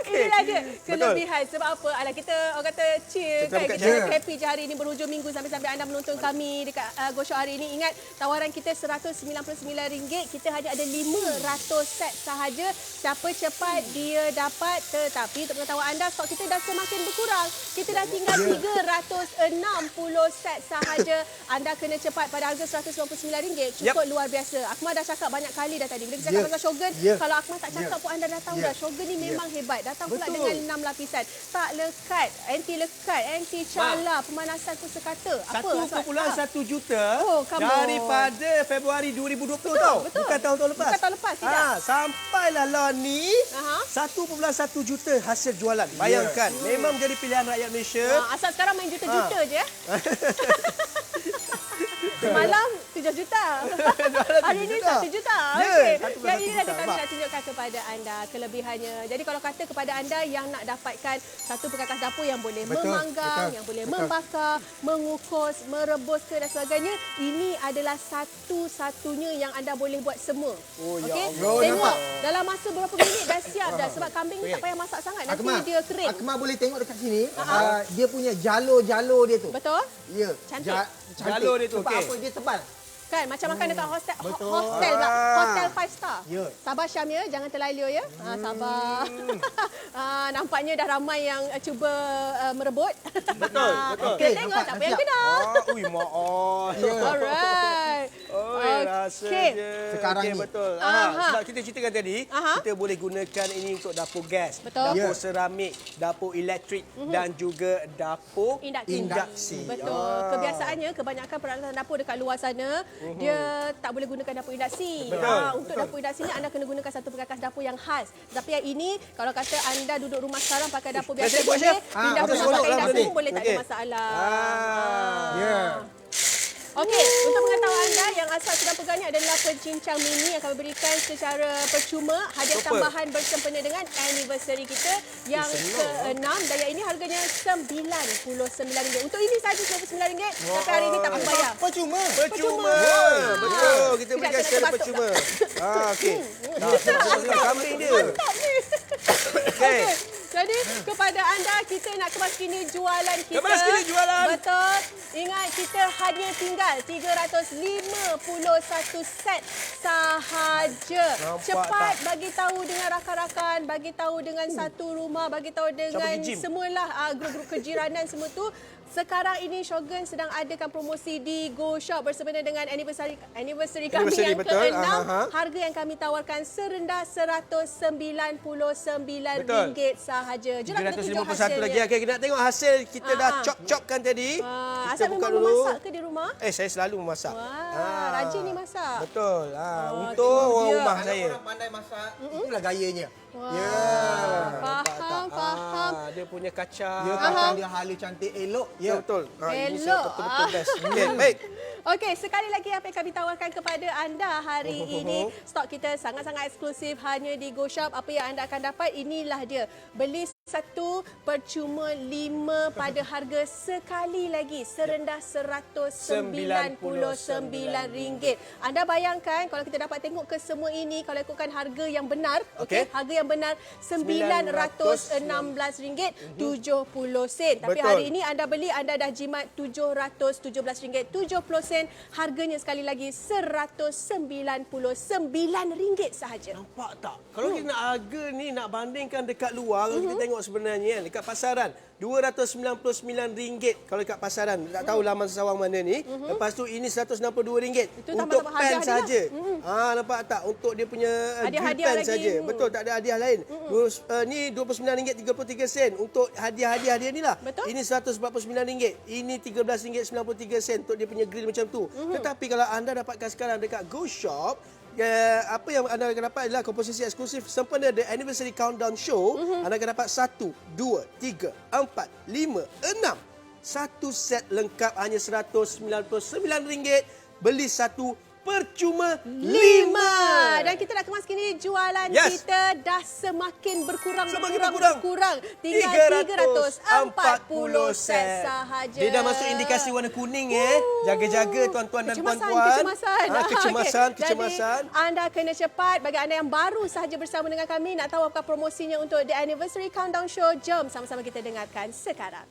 Inilah dia kelebihan. Sebab apa? Alah, kita orang kata chill kan. bukan Kita chill. happy je hari ini berhujung minggu sampai-sampai anda menonton kami dekat GoShop hari ini. Ingat tawaran kita RM199. Kita hanya ada 500 set sahaja. Siapa cepat dia dapat. Tetapi untuk pengetahuan anda, stok kita dah semakin berkurang. Kita dah tinggal 360 set sahaja. Anda kena cepat pada harga RM199. Cukup luar biasa. Akmal dah cakap banyak kali dah tadi. Bila kita cakap pasal Shogun, kalau Akmal tak cakap pun anda dah tahu dah. Shogun ni memang hebat. Datang pula dengan 6 lapisan. Tak lekat, anti lekat, anti cala, pemanasan pun sekata. Apa? 1.1 juta come on. daripada Februari 2020 tau. betul. Bukan tahun-tahun lepas. Bukan tahun lepas, tidak. Sampailah lah ni 1.1 juta hasil jualan. Bayangkan, memang menjadi pilihan rakyat Malaysia. Asal sekarang main juta-juta je. Semalam 7 juta. Hari ini 1 juta. Okey. Yang ini nanti kami nak tunjukkan kepada anda kelebihannya. Jadi kalau kata kepada anda yang nak dapatkan satu perkakas dapur yang boleh memanggang, yang boleh membakar, mengukus, merebus ke dan sebagainya, ini adalah satu-satunya yang anda boleh buat semua. Okey. Tengok dalam masa berapa minit dah siap dah, sebab kambing ni tak payah masak sangat, nanti dia kering. Akmal boleh tengok dekat sini. Dia punya jalur-jalur dia tu. Betul? Ya. Cantik. Jalur dia tu, sebab okey. apa? Dia tebal. Kan macam makan dekat hostel Betul. hostel pula. Hotel 5 star. Ya. Sabar Syam ya, jangan terlalu ya. Sabar. Nampaknya dah ramai yang cuba merebut. Betul. Kita tengok nampak, siapa dah yang siap. kena. Ui, maaf. Alright. Oi, biasa Okey. je. Sekarang Okey, ni. betul. Aha. Sebab kita ceritakan tadi, Aha. kita boleh gunakan ini untuk dapur gas, Betul. dapur Ya. seramik, dapur elektrik dan juga dapur induksi. Betul. Kebiasaannya kebanyakan peralatan dapur dekat luar sana dia tak boleh gunakan dapur induksi. Betul. Untuk dapur induksi ni anda kena gunakan satu perkakas dapur yang khas. Tapi yang ini kalau kata anda duduk rumah sekarang pakai dapur biasa Chef, buat, boleh, Chef. pindah Betul, rumah seronok pakai lah induksi benda ni. pun boleh, tak ada Okey. masalah. Ya. Okey, untuk pengetahuan anda, yang asal sedang pegang ni adalah pencincang mini yang kami berikan secara percuma, hadiah Super. tambahan bersempena dengan anniversary kita yang ke-6 dan yang ini harganya RM99. Untuk ini saja RM99, tapi hari ini tak perlu bayar. Percuma. Percuma. Betul. Kita Sekejap, berikan saya secara nak batuk percuma. Okey. Nah, kambing dia. Okey. Jadi kepada anda, kita nak kemas kini jualan kita. Kemas kini jualan. Betul. Ingat, kita hanya tinggal 351 set sahaja. Nampak Cepat tak? bagi tahu dengan rakan-rakan, bagi tahu dengan satu rumah, bagi tahu dengan pergi gym. semualah grup-grup kejiranan semua tu. Sekarang ini Shogun sedang adakan promosi di Go Shop bersempena dengan anniversary kami Anniversary, yang betul. ke-6. Aha. Harga yang kami tawarkan serendah RM199 Betul. sahaja. Jom kita tunjuk 351 hasilnya. lagi. Okey, kita nak tengok hasil kita dah chop-chopkan tadi. Asal Kita buka memang dulu. memasak ke di rumah? Saya selalu memasak. Wah, rajin ni masak. Betul. Untuk itu orang dia. rumah Kalau saya. orang pandai masak, itulah gayanya. Wah, Ya. faham. Dia punya kacang. Dia kacang dia halus cantik elok. Ya, betul. Ini Elok. betul-betul best. Okey, baik. Okey, sekali lagi apa yang kami tawarkan kepada anda hari ini. Stok kita sangat-sangat eksklusif hanya di Go Shop. Apa yang anda akan dapat, inilah dia. Beli satu percuma 5 pada harga sekali lagi serendah RM199. Anda bayangkan kalau kita dapat tengok ke semua ini, kalau ikutkan harga yang benar, Okey. harga yang benar RM916.70. Tapi Betul. hari ini anda beli, anda dah jimat RM717.70. Harganya sekali lagi RM199 sahaja. Nampak tak? Kalau kita nak harga ni, nak bandingkan dekat luar, kalau kita tengok sebenarnya dekat pasaran, RM299 kalau dekat pasaran. Tak tahu laman sesawang mana ni. Lepas tu ini RM162 Itu untuk tambah-tambah pen hadiah-hadiah saja. Nampak tak? Untuk dia punya grill Hadiah-hadiah pen lagi. saja. Betul, tak ada hadiah lain. Ni RM29.33 untuk hadiah-hadiah dia ni lah. Betul. Ini RM149. Ini RM13.93 untuk dia punya grill macam tu. Tetapi kalau anda dapatkan sekarang dekat Go Shop, apa yang anda akan dapat adalah komposisi eksklusif sempena The Anniversary Countdown Show. Anda akan dapat 1, 2, 3, 4, 5, 6. Satu set lengkap hanya RM199. Beli satu percuma 5. Dan kita nak kemas kini jualan Yes. kita dah semakin berkurang. Tinggal Tinggal 340 set sahaja. Dia dah masuk indikasi warna kuning Jaga-jaga tuan-tuan dan Kecemasan, puan-puan. kecemasan. Kecemasan. Jadi, anda kena cepat. Bagi anda yang baru sahaja bersama dengan kami, nak tahu apakah promosinya untuk The Anniversary Countdown Show, jom sama-sama kita dengarkan sekarang.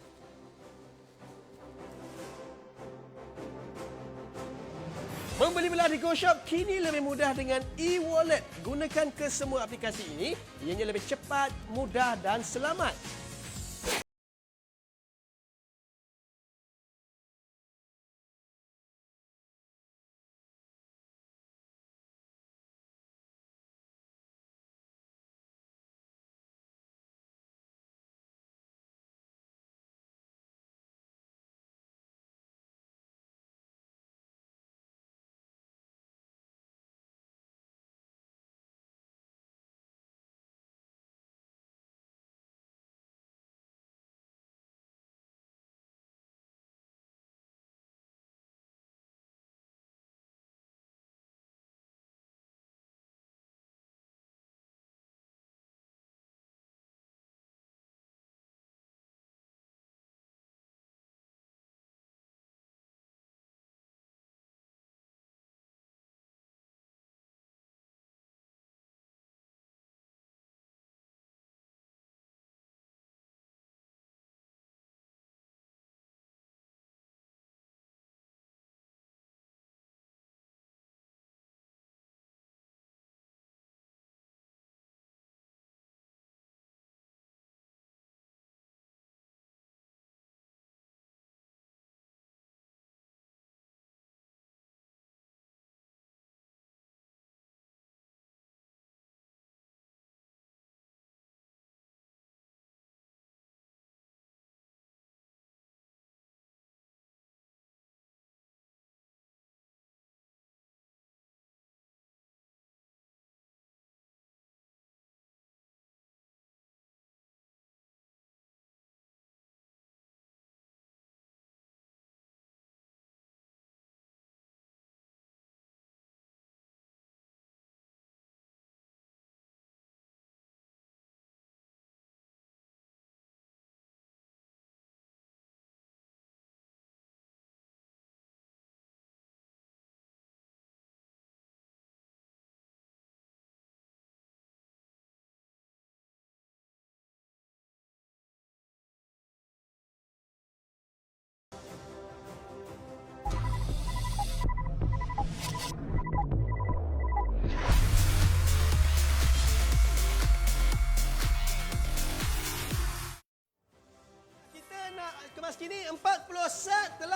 Membeli belah di Go Shop kini lebih mudah dengan e-wallet. Gunakan kesemua aplikasi ini, ianya lebih cepat, mudah dan selamat.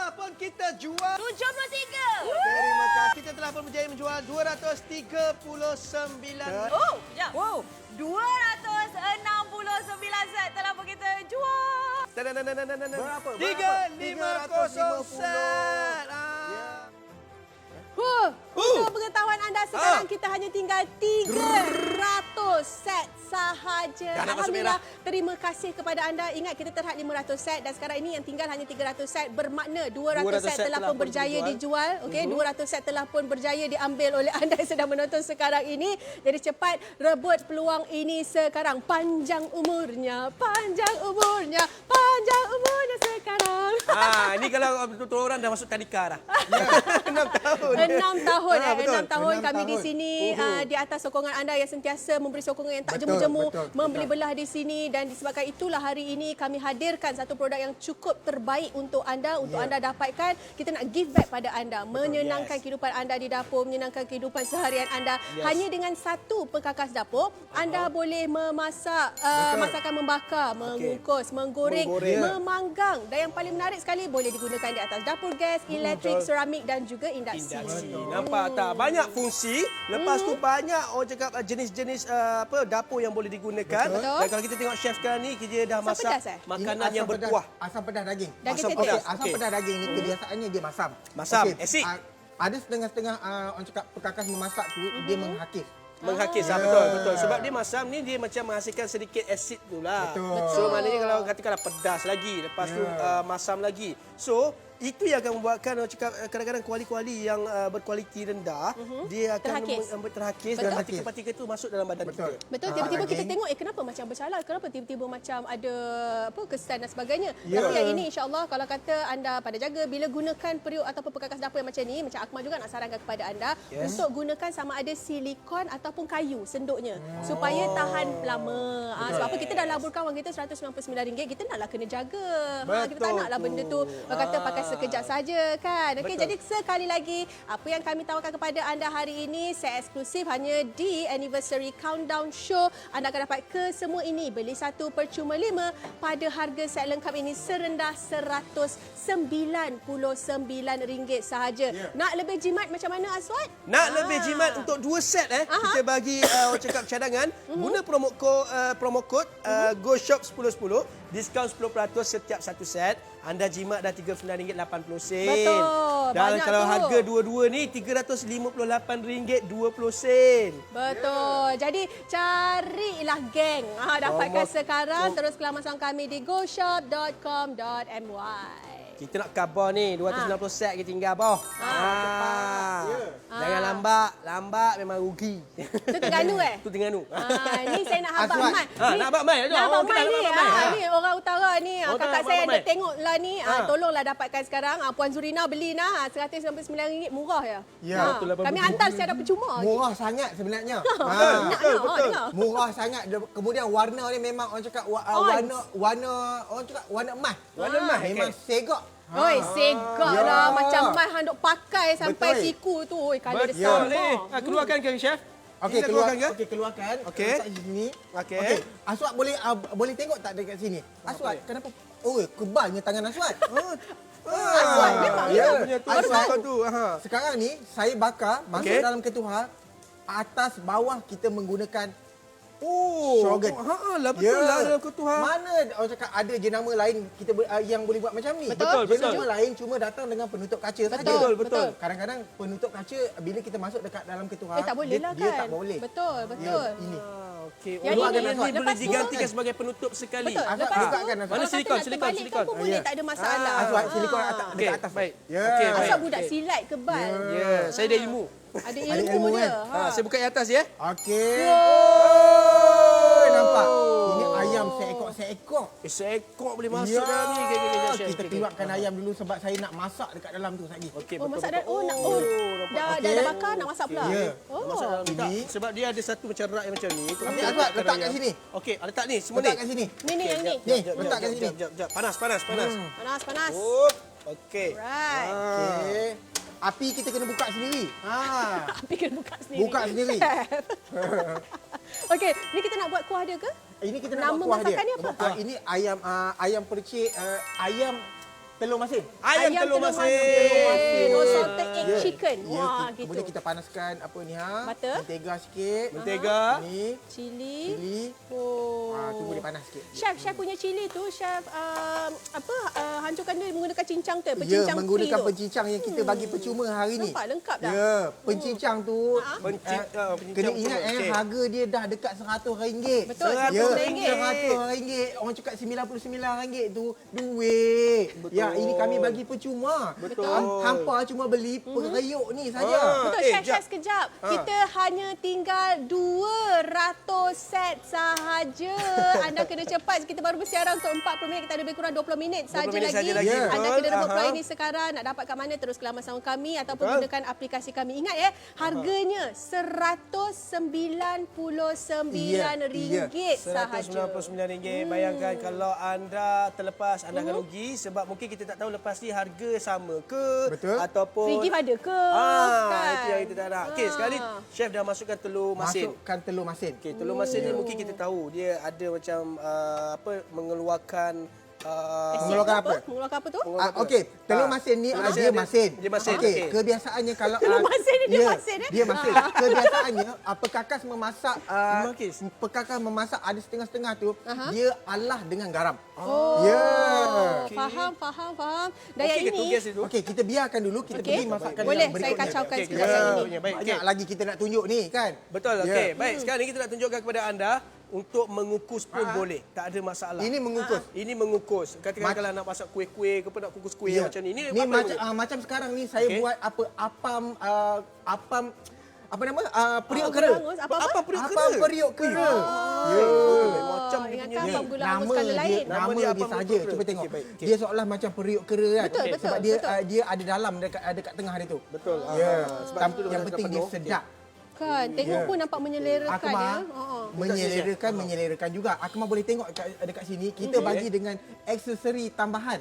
telah pun kita jual. 73. Terima kasih. Kita telah pun berjaya menjual 239. Oh, sekejap. Wow. 269 set telah pun kita jual. Berapa? 350 set. Untuk pengetahuan anda sekarang kita hanya tinggal 300 set sahaja. Dah nak masuk Alhamdulillah, terima kasih kepada anda. Ingat kita terhad 500 set dan sekarang ini yang tinggal hanya 300 set, bermakna 200 set telah pun berjaya dijual. Okey, 200 set telah pun berjaya diambil oleh anda yang sedang menonton sekarang ini. Jadi cepat rebut peluang ini sekarang. Panjang umurnya, panjang umurnya, panjang umurnya sekarang. Ini kalau betul-betul orang dah masuk tadika dah. 6 tahun. 6 tahun. betul. 6 tahun 6 kami di tahun. sini di atas sokongan anda yang sentiasa memberi sokongan yang tak jemu-jemu, betul, membeli belah di sini, dan disebabkan itulah hari ini kami hadirkan satu produk yang cukup terbaik untuk anda, untuk anda dapatkan. Kita nak give back pada anda, menyenangkan kehidupan anda di dapur, menyenangkan kehidupan seharian anda. Hanya dengan satu perkakas dapur, anda boleh memasak masakan membakar, mengukus, menggoreng, memanggang, dan yang paling menarik sekali boleh digunakan di atas dapur gas, elektrik, seramik dan juga induksi. Nampak tak? Banyak fungsi. Lepas tu banyak orang cakap jenis-jenis dapur yang boleh digunakan. Betul. Dan kalau kita tengok chef sekarang ni, dia dah Asam masak pedas, makanan yang berkuah. Asam pedas daging. Daging Asam tetes. pedas. Asam pedas daging ni kebiasaannya dia masam. Masam, Okey, asid. Ada setengah-setengah orang cakap perkakas memasak tu dia menghakis. Menghakis betul. Sebab dia masam ni dia macam menghasilkan sedikit asid tu lah. Betul. So maknanya kalau katakanlah pedas lagi, lepas tu masam lagi. So itu yang akan membuatkan orang cakap kadang-kadang kuali-kuali yang berkualiti rendah dia akan terhakis dan partikel-partikel itu masuk dalam badan kita. Betul, tiba-tiba kita tengok kenapa macam bercalar, kenapa tiba-tiba macam ada kesan dan sebagainya. Tapi yang ini insya-Allah kalau kata anda pada jaga bila gunakan periuk ataupun perkakas dapur yang macam ni, macam Akmal juga nak sarankan kepada anda untuk gunakan sama ada silikon ataupun kayu senduknya supaya tahan lama. Sebab apa kita dah laburkan wang kita RM199, kita naklah kena jaga. Kita tak naklah benda tu kata pakai sekejap saja kan. Okey, jadi sekali lagi apa yang kami tawarkan kepada anda hari ini set eksklusif hanya di Anniversary Countdown Show. Anda akan dapat kesemua ini beli satu percuma 5 pada harga set lengkap ini serendah RM199 sahaja. Nak lebih jimat macam mana Aswad? Nak lebih jimat untuk 2 set kita bagi orang cakap cadangan guna promo code GoShop 1010 diskaun 10% setiap satu set. Anda jimat dah RM39.80. Betul. Dan Banyak kalau tu. harga dua-dua ni RM358.20. Betul. Jadi carilah geng. Dapatkan sekarang. Terus ke laman kami di goshop.com.my. Kita nak khabar ni 290 set kita tinggal boh. Jangan lambat memang rugi. Itu Terengganu Tu Terengganu. Ni saya nak habaq Aswad. Mat. Nak habaq Mai. Nak habaq Mai ni. Ni orang utara ni. Oh, Kakak nak saya habaq ada Mai. tengoklah ni. Tolonglah dapatkan sekarang. Puan Zurina beli nah RM199 murah ya. Ya. Kami hantar secara percuma. Murah sangat sebenarnya. Nak. Murah sangat. Kemudian warna ni memang orang cakap warna orang cakap warna emas. Warna emas, Memang okey. segak. Oi, segak lah. Macam Mai handuk pakai sampai Betul. siku tu. Oi, kalau dia Betul ni. sama. Keluarkan ke chef? Okey, Kita keluarkan ke? keluarkan. Okey. Letak di sini. Okey. Aswad boleh tengok tak dekat sini? Aswad, kenapa? Oh, kebalnya tangan Aswad. Aswad memang Ya. Punya tu Aswad. tu. Sekarang ni saya bakar masuk Okey. dalam ketuhar. Atas bawah kita menggunakan Shogun. Betul lah dalam ketuhar. Mana orang cakap ada jenama lain kita yang boleh buat macam ni. Betul. Jenama lain cuma datang dengan penutup kaca saja. Betul. Kadang-kadang penutup kaca bila kita masuk dekat dalam ketuhar Tak boleh lah dia kan. tak boleh. Betul. Ya, ini. Okey. Yang Oh, ini, yang ni lepas boleh tu, digantikan sebagai penutup sekali. Betul. Aswad Lepas tu, bukakan, Aswad. Mana kalau kata silikon, nak silikon. terbalikkan pun boleh, tak ada masalah. Aswad silikon dekat Okey, atas. baik. Ya. Okey, Asal baik. budak silat kebal. Ya, saya ada ilmu. Ada Ada ilmu ilmu, dia. kan? Saya buka yang atas ya. Okey. Nampak? Ini ayam seekor. Seekor boleh masuk Ya. dalam ni. Okey, Kita keluarkan ayam dulu sebab saya nak masak dekat dalam tu lagi. Okey, Oh, betul. masak dah. Oh, nak. Oh, dah bakar nak masak pula. Ya. Oh. Masak dalam tak, Ini. sebab dia ada satu macam rak yang macam ni. Okey, Aswad letak kat sini. Okey, letak ni semua Letak ni. kat sini. Ni yang ni. Ni, letak kat sini. Jap. Panas. Panas. Oh, okey. Right. Okey. Api kita kena buka sendiri. Api kena buka sendiri. Buka sendiri. Okey, ni kita nak buat kuah dia ke? Ini kita Nama nak buat kuah dia. masakan ni apa? Ini ayam percik, ayam telur masin. Ayam telur masin. Oh, salted egg chicken. Ya, Wah, kemudian gitu. kita panaskan apa ni Butter. Mentega sikit. Mentega. Ni Cili. cili. Oh. Tunggu dia panas sikit. Chef punya cili tu, chef hancurkan dia menggunakan cincang tu, Ya, pencincang menggunakan free tu. pencincang yang kita bagi percuma hari ni. Nampak lengkap dah. Ya, pencincang tu Pencincang kena tu, ingat okey. harga dia dah dekat RM100. Betul, Ya, RM100. RM100. Orang cakap RM99 tu duit. Ya, ini kami bagi percuma. Betul. Hampa cuma beli periuk ni saja. Betul, chef sekejap. Kita hanya tinggal 200 set sahaja. Anda kena cepat. Kita baru bersiaran untuk 40 minit. Kita ada lebih kurang 20 minit 20 saja minit lagi. saja lagi, betul. Anda kena rebut Aha. peluang ini sekarang. Nak dapat kat mana, terus kelam bersama kami ataupun Betul. gunakan aplikasi kami. Ingat harganya RM199 sahaja. RM199. Bayangkan kalau anda terlepas, anda akan rugi sebab mungkin kita tak tahu lepas ni harga sama ke Betul. ataupun Free gift ada ke? itu yang kita tak nak. Okey, sekali chef dah masukkan telur masin. Masukkan telur masin. Okey, telur masin ni mungkin kita tahu dia ada macam mengeluarkan Mengeluarkan apa? Mengeluarkan apa tu? Okey, telur masin ni telur masin dia dia- masin. dia masin, Okey, okey. kebiasaannya kalau Telur masin ni dia masin, Dia masin. Kebiasaannya pekakas memasak Makis. pekakas memasak ada setengah-setengah tu dia alah dengan garam. Oh, Ya. faham. Dan yang Okey ke ini, tugas itu? Okey, kita biarkan dulu kita Okey. pergi masakkan Boleh, yang saya berikutnya. kacaukan Okey, sekejap kita yang masuk ini. punya. Baik, Banyak lagi kita nak tunjuk ni kan. Betul, Ya. okey. Baik, sekarang ni kita nak tunjukkan kepada anda untuk mengukus pun boleh. Tak ada masalah. Ini mengukus. Ini mengukus. Katakan kalau nak masak kuih-kuih ke nak kukus kuih Ya. macam ni. Ni apa macam yang- macam sekarang ni saya Okey. buat apam apa nama? Periuk kera. Rangus, apa? Apa periuk kera? Apam periuk kera. Ya. Macam dia Ingatkan punya apa ni. gula angus kala lain. Nama Nama dia dia apam saja. periuk kera. Cuba tengok. Okey, baik. Okey. Dia seolah macam periuk kera kan. Betul, betul, Sebab dia betul. dia ada dalam dekat tengah dia tu. Betul. Ya. Sebab itu dia Yang macam penting dia penuh. sedap. Kan, tengok Ya. pun nampak menyelerakan Akmal ya. menyelerakan juga. Akmal boleh tengok dekat sini kita bagi dengan aksesori tambahan.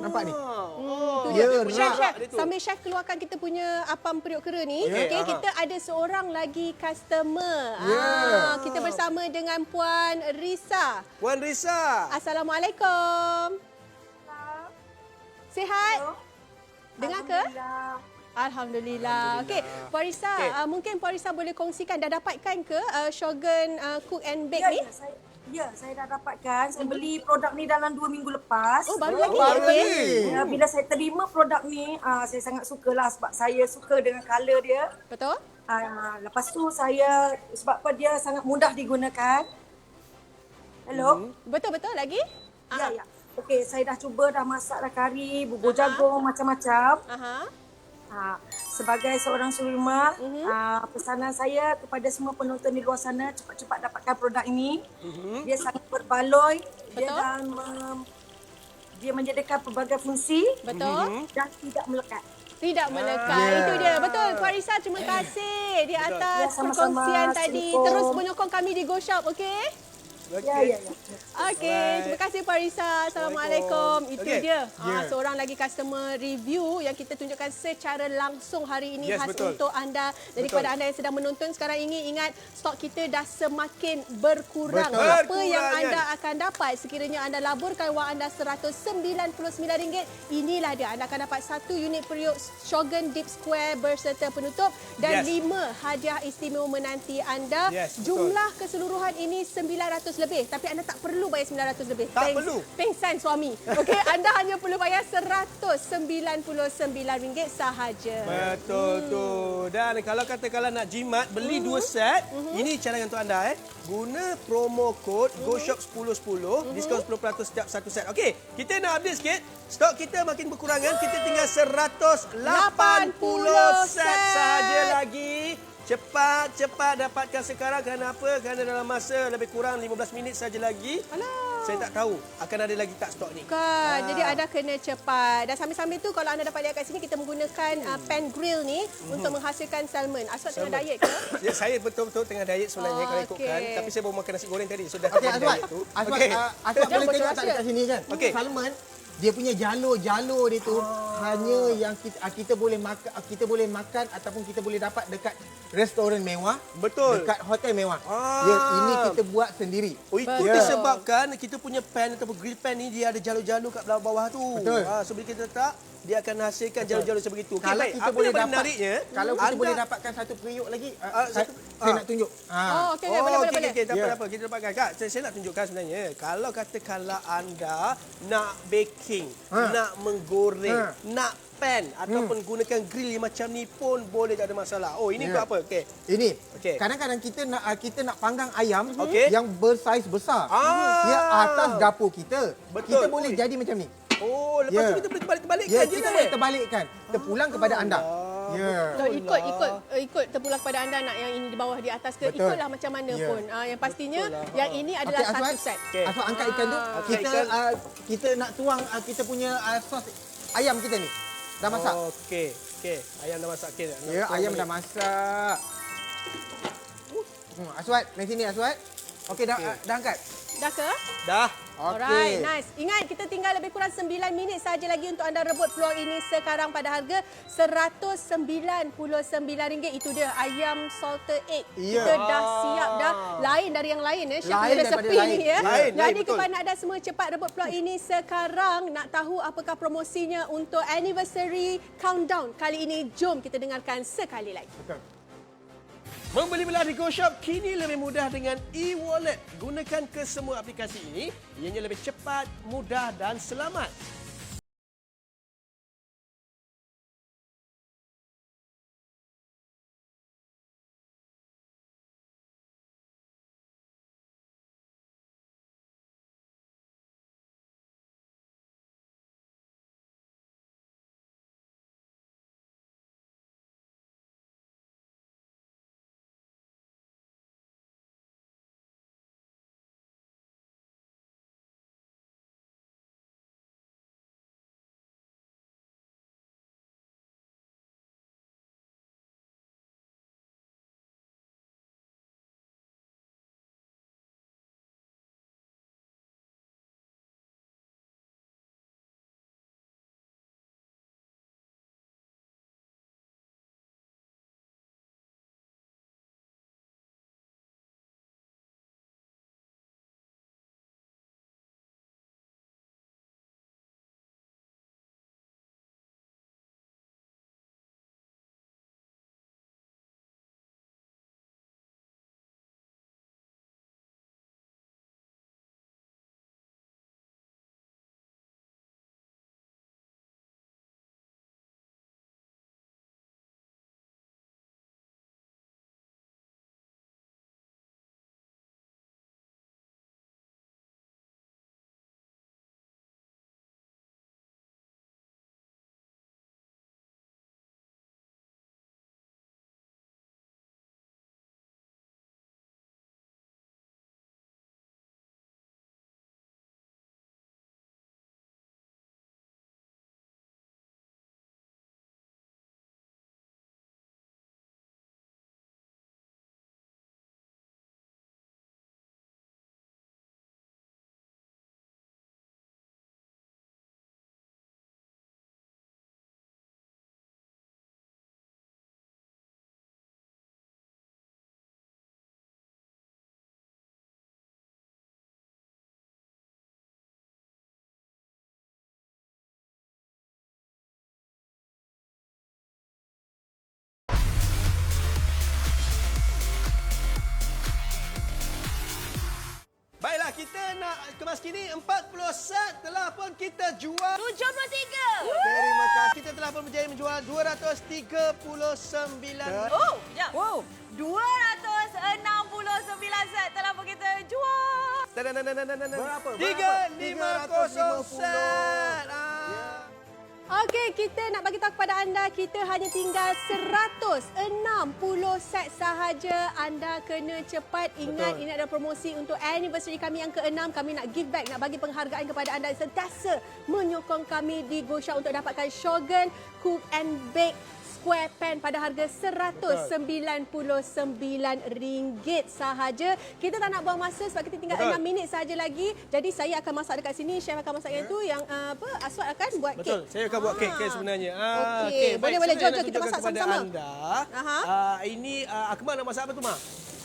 Nampak ni? Tu Ya, dia. rak. Chef, Dia tu. sambil chef keluarkan kita punya apam periuk kera ni, Okey, okey, aha. kita ada seorang lagi customer. Ya. Kita bersama dengan Puan Risa. Puan Risa. Assalamualaikum. Sihat? Dengar ke? Alhamdulillah. Okey, Puan Risa, Okey. mungkin Puan Risa boleh kongsikan dah dapatkan ke Shogun Cook and Bake ni? Saya dah dapatkan. Saya beli produk ni dalam 2 minggu lepas. Oh, baru lagi. Baru Okey. lagi. Bila saya terima produk ni, saya sangat sukalah sebab saya suka dengan color dia. Betul? Lepas tu saya, sebab apa dia sangat mudah digunakan. Hello? Betul lagi? Ya. Okey, saya dah cuba dah masak dah kari, bubur jagung, macam-macam. Aha. Sebagai seorang suri rumah, pesanan saya kepada semua penonton di luar sana, cepat-cepat dapatkan produk ini. Dia sangat berbaloi, dia menyediakan pelbagai fungsi Betul? dan tidak melekat. Tidak melekat. Itu dia. Betul. Puan Risa, terima kasih di atas Ya, sama-sama. perkongsian tadi. Assalamualaikum. Terus menyokong kami di Go Shop, okey? Ya. Okey, terima kasih Puan Risa. Assalamualaikum. Itu Okey. dia. Seorang lagi customer review yang kita tunjukkan secara langsung hari ini, Yes, khas betul. untuk anda. Jadi Betul. kepada anda yang sedang menonton sekarang ini, ingat stok kita dah semakin berkurang. Betul. Apa yang Berkurangan. anda akan dapat sekiranya anda laburkan wang anda RM199, inilah dia. Anda akan dapat 1 unit periuk Shogun Deep Square berserta penutup dan Yes. 5 hadiah istimewa menanti anda. Yes, betul. Jumlah keseluruhan ini RM900 lebih, tapi anda tak perlu bayar RM900 lebih. Tak perlu. Pengsan suami. Okey, anda hanya perlu bayar RM199 sahaja. Betul tu. Dan kalau katakanlah nak jimat, beli 2 set. Ini cadangan untuk anda. Guna promo code GoShop1010. Diskaun 10% setiap 1 set. Okey, kita nak update sikit. Stok kita makin berkurangan. Kita tinggal 180 set sahaja lagi. Cepat dapatkan sekarang. Kerana apa? Kerana dalam masa lebih kurang 15 minit saja lagi. Alah. Saya tak tahu akan ada lagi tak stok ni. Kan, jadi anda kena cepat. Dan sambil-sambil tu kalau anda dapat lihat kat sini, kita menggunakan pan grill ni untuk menghasilkan salmon. Aswad tengah diet ke? Ya, saya betul-betul tengah diet sebenarnya kalau ikutkan. Okey. Tapi saya baru makan nasi goreng tadi. So dah Okey, tak Aswad. diet tu. Aswad, Okey. Aswad Jangan boleh tengok tak berrahsia. dekat sini kan? Okey. Salmon dia punya jalur-jalur dia tu hanya yang kita boleh makan ataupun kita boleh dapat dekat restoran mewah, Betul. dekat hotel mewah. Ah. Ya, ini kita buat sendiri. Oh, itu Betul. disebabkan kita punya pan ataupun grill pan ni dia ada jalur-jalur kat bawah tu. Betul. So bila kita letak, dia akan hasilkan jalur-jalur sebegitu. Okey, Kalau baik. kita Apa boleh yang paling dapat, menariknya? kalau kita anda- boleh dapatkan satu periuk lagi, satu- saya nak tunjuk. Oh, okey, boleh, boleh, boleh. Okey, tak Ya. apa. Kita dapatkan. Kak, saya nak tunjukkan sebenarnya. Kalau katakanlah anda nak baking, nak menggoreng, nak pan ataupun gunakan grill yang macam ni pun boleh, tak ada masalah. Oh, ini untuk apa? Okey. Ini, Okey. kadang-kadang kita nak panggang ayam Okey. yang bersaiz besar. Ah. Dia atas dapur kita. Betul. Kita boleh jadi macam ni. Oh, lepas Ya. tu kita boleh terbalikkan Ya, je kita lah. boleh terbalikkan. Terpulang kepada anda. Ya. So, ikut terpulang kepada anda nak yang ini di bawah, di atas ke, Betul. ikutlah macam mana Ya. pun. Yang pastinya yang ini adalah Okey, satu Azwan. set. Okey. Azwan angkat ikan tu. Angkat Kita ikan. kita nak tuang kita punya sos ayam kita ni. Dah masak. Okey. Okey. Ayam dah masak. Okey. Ya, ayam dah masak. Aswad, mari sini Aswad. Okey, dah angkat. Dah ke? Dah. Alright, nice. Ingat, kita tinggal lebih kurang 9 minit saja lagi untuk anda rebut peluang ini sekarang pada harga RM199. Itu dia ayam salted egg. Ya. Kita dah siap dah. Lain dari yang lain. Chef Lain punya daripada resepi lain. ni. Ya. Lain, Jadi betul. kepada anda semua, cepat rebut peluang ini sekarang. Nak tahu apakah promosinya untuk anniversary countdown kali ini? Jom kita dengarkan sekali lagi. Betul. Membeli belah di GoShop kini lebih mudah dengan e-wallet. Gunakan kesemua aplikasi ini. Ianya lebih cepat, mudah dan selamat. Baiklah, kita nak kemas kini 40 set telah pun kita jual. 73. Terima kasih. Kita telah pun berjaya menjual 239. Oh, sekejap. Wow. 269 set telah pun kita jual. Berapa? 350 set. Okey, kita nak bagi tahu kepada anda, kita hanya tinggal 160 set sahaja. Anda kena cepat. Ingat, ini adalah promosi untuk anniversary kami yang ke-6. Kami nak give back, nak bagi penghargaan kepada anda sentiasa menyokong kami di GoShop untuk dapatkan Shogun Cook and Bake square pen pada harga RM199 sahaja. Kita tak nak buang masa sebab kita tinggal 6 minit sahaja lagi. Jadi saya akan masak dekat sini, chef akan masak yang tu, yang Aswad akan buat kek. Betul, saya akan buat kek sebenarnya. Okey, boleh jom kita masak kepada sama-sama. anda. Ini Akmal nak masak apa tu, Ma?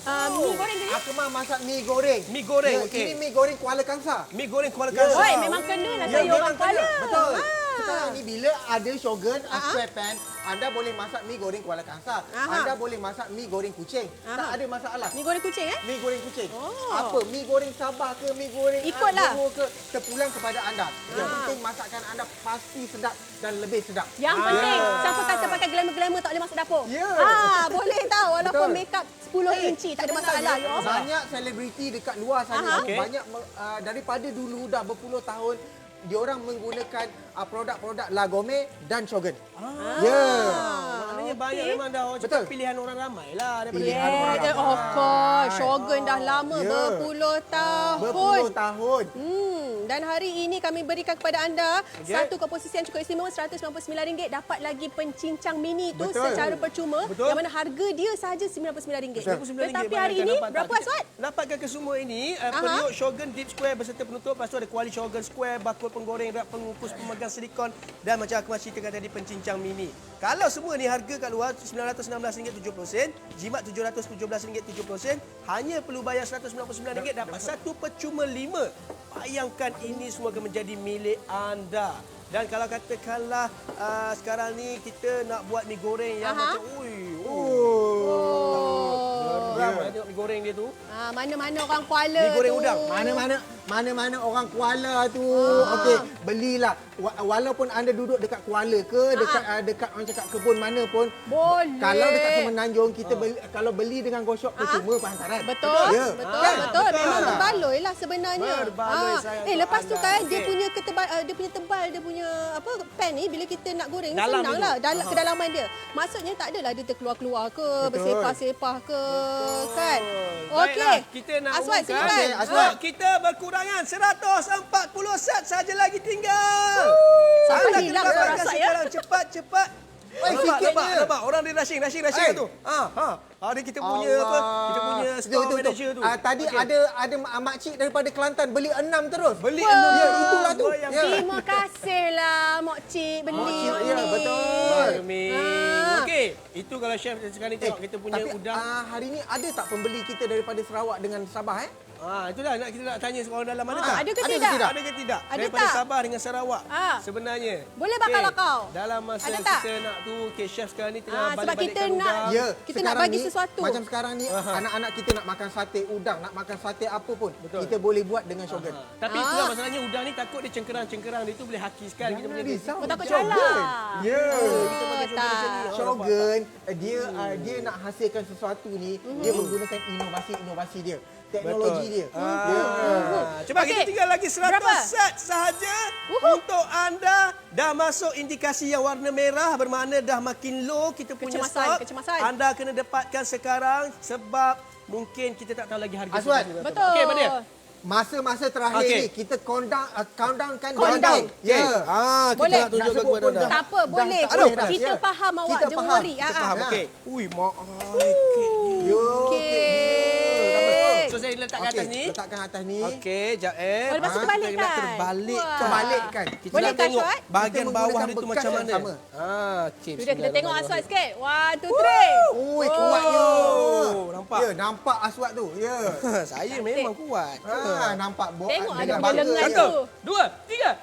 Mi goreng ke? Aku mah masak mi goreng. Mi goreng, Ya, okey. Ini mi goreng Kuala Kangsar. Mi goreng Kuala Kangsar. Oi, memang kena lah saya memang orang Kuala. kena. Betul. Sekarang ni bila ada Shogun square pan, anda boleh masak mi goreng Kuala Kangsar. Anda boleh masak mi goreng kucing. Tak ada masalah. Mi goreng kucing Mi goreng kucing. Oh. Apa? Mi goreng Sabah ke mi goreng Ikutlah. Johor ke, terpulang kepada anda. Yang penting masakan anda pasti sedap dan lebih sedap. Yang penting, siapa kata pakai glamour-glamour tak boleh masuk dapur? Ya. Boleh tahu walaupun Betul. make up 10 inci tak ada masalah. Ya Allah. Banyak selebriti dekat luar sana, Okey. banyak daripada dulu dah berpuluh tahun diorang menggunakan produk-produk La Gourmet dan Shogun. Maknanya banyak memang dah orang cakap Betul. pilihan orang ramai lah daripada Pilihan orang ramai. Of course, Shogun dah lama berpuluh tahun. Berpuluh tahun. Dan hari ini kami berikan kepada anda satu komposisi yang cukup istimewa, RM199. Dapat lagi pencincang mini tu Betul. secara percuma. Betul. Yang mana harga dia sahaja RM99. RM99 Tetapi bayangkan hari ini dapat berapa, tak? Aswad? Dapatkan kesemua ini, periuk Shogun Deep Square beserta penutup, lepas tu ada kuali Shogun Square, bakul penggoreng, rak pengukus, pemegang silikon dan macam aku masih ceritakan tadi pencincang mini. Kalau semua ni harga kat luar RM916.70, jimat RM717.70, hanya perlu bayar RM199 dapat satu percuma 5. Bayangkan ini semua akan menjadi milik anda. Dan kalau katakanlah sekarang ni kita nak buat mi goreng yang macam geram tengok mi goreng dia tu. Mana-mana orang Kuala Mi goreng tu. udang. Mana-mana orang Kuala tu. Okey, belilah. Walaupun anda duduk dekat Kuala ke, dekat orang cakap kebun mana pun. Boleh. Kalau dekat Semenanjung kita beli, kalau beli dengan go shop percuma penghantaran. Betul, Ya. betul. Memang berbaloi lah sebenarnya. Berbaloi sayang Lepas tu anda. kan dia Okey. punya ketebal, dia punya tebal, dia punya apa pan ni bila kita nak goreng Dalam senang dia lah tu. kedalaman dia. Maksudnya tak adalah dia terkeluar-keluar ke, bersepah-sepah ke kan. Okey. Baiklah, kita nak Aswad, umumkan. silakan. Aswad. Kita berkurangan 140 set saja lagi tinggal. Sampai Anda hilang kena suara dapatkan Aswad, ya. sekarang cepat-cepat. Nampak. Orang dia rushing tu. Ada kita punya apa? Kita punya store manager tu. Tadi Okey. ada makcik daripada Kelantan beli 6 terus. Beli Wah. 6. Ya, itulah tu. Yang Ya. Terima kasihlah Mok Cik beli Cik, ni. ya, betul. Okey, itu kalau chef sekarang ni tengok kita punya Tapi udang. hari ni ada tak pembeli kita daripada Sarawak dengan Sabah Itulah kita nak tanya seorang dalam mana tak? Ada ke Ada ke tidak? tidak? Ada ke tidak? Ada Daripada tak? Sabah dengan Sarawak. Sebenarnya. Boleh bakal Okey, kau? Dalam masa Ada tak? kita nak tu, chef sekarang ni tengah Sebab balik-balikkan kita nak udang. Ya, kita nak sekarang bagi ni, sesuatu. Macam sekarang ni anak-anak kita nak makan sate udang, nak makan sate apa pun, Betul. kita boleh buat dengan Shogun. Tapi itulah masalahnya udang ni takut dia cengkerang-cengkerang dia tu boleh hakiskan kita punya risau. Kau takut Shogun. calar. Ya. kita pakai Shogun macam ni. Shogun dia nak hasilkan sesuatu ni, dia menggunakan inovasi dia, teknologi dia. Cuba kita Okey. tinggal lagi 100 Berapa? set sahaja untuk anda. Dah masuk indikasi yang warna merah bermakna dah makin low kita punya Kecemasan, stok. kecemasan. Anda kena dapatkan sekarang sebab mungkin kita tak tahu lagi harga. Aswad. sebenarnya. Betul. Okey, Badir. Masa-masa terakhir Okey. ni kita countdown-kan Countdown. Ya. Kita Boleh. nak tunjuk Dah sebut kepada pun anda. dah. Tak apa, boleh. tak boleh dah. Kita Ya. faham awak, Kita jangan faham. worry. Kita faham. Ah. Okey. Ui, mak. So saya letak kat atas ni. Letakkan atas ni. Okey, jap Oh, lepas tu Kita terbalikkan. nak terbalikkan. Terbalikkan. Kita Boleh nak tak, tengok Aswad? bahagian Kita bawah menggunakan dia tu bekas macam yang mana. sama. Okey. Tu dia, kita tengok Aswad sikit. 1, 2, 3. Ui, kuatnya. nampak? Ya, nampak Aswad tu. Ya. Saya memang kuat. Nampak Tengok ada dengan punya bangga lengan dia. tu. 1, 2, 3.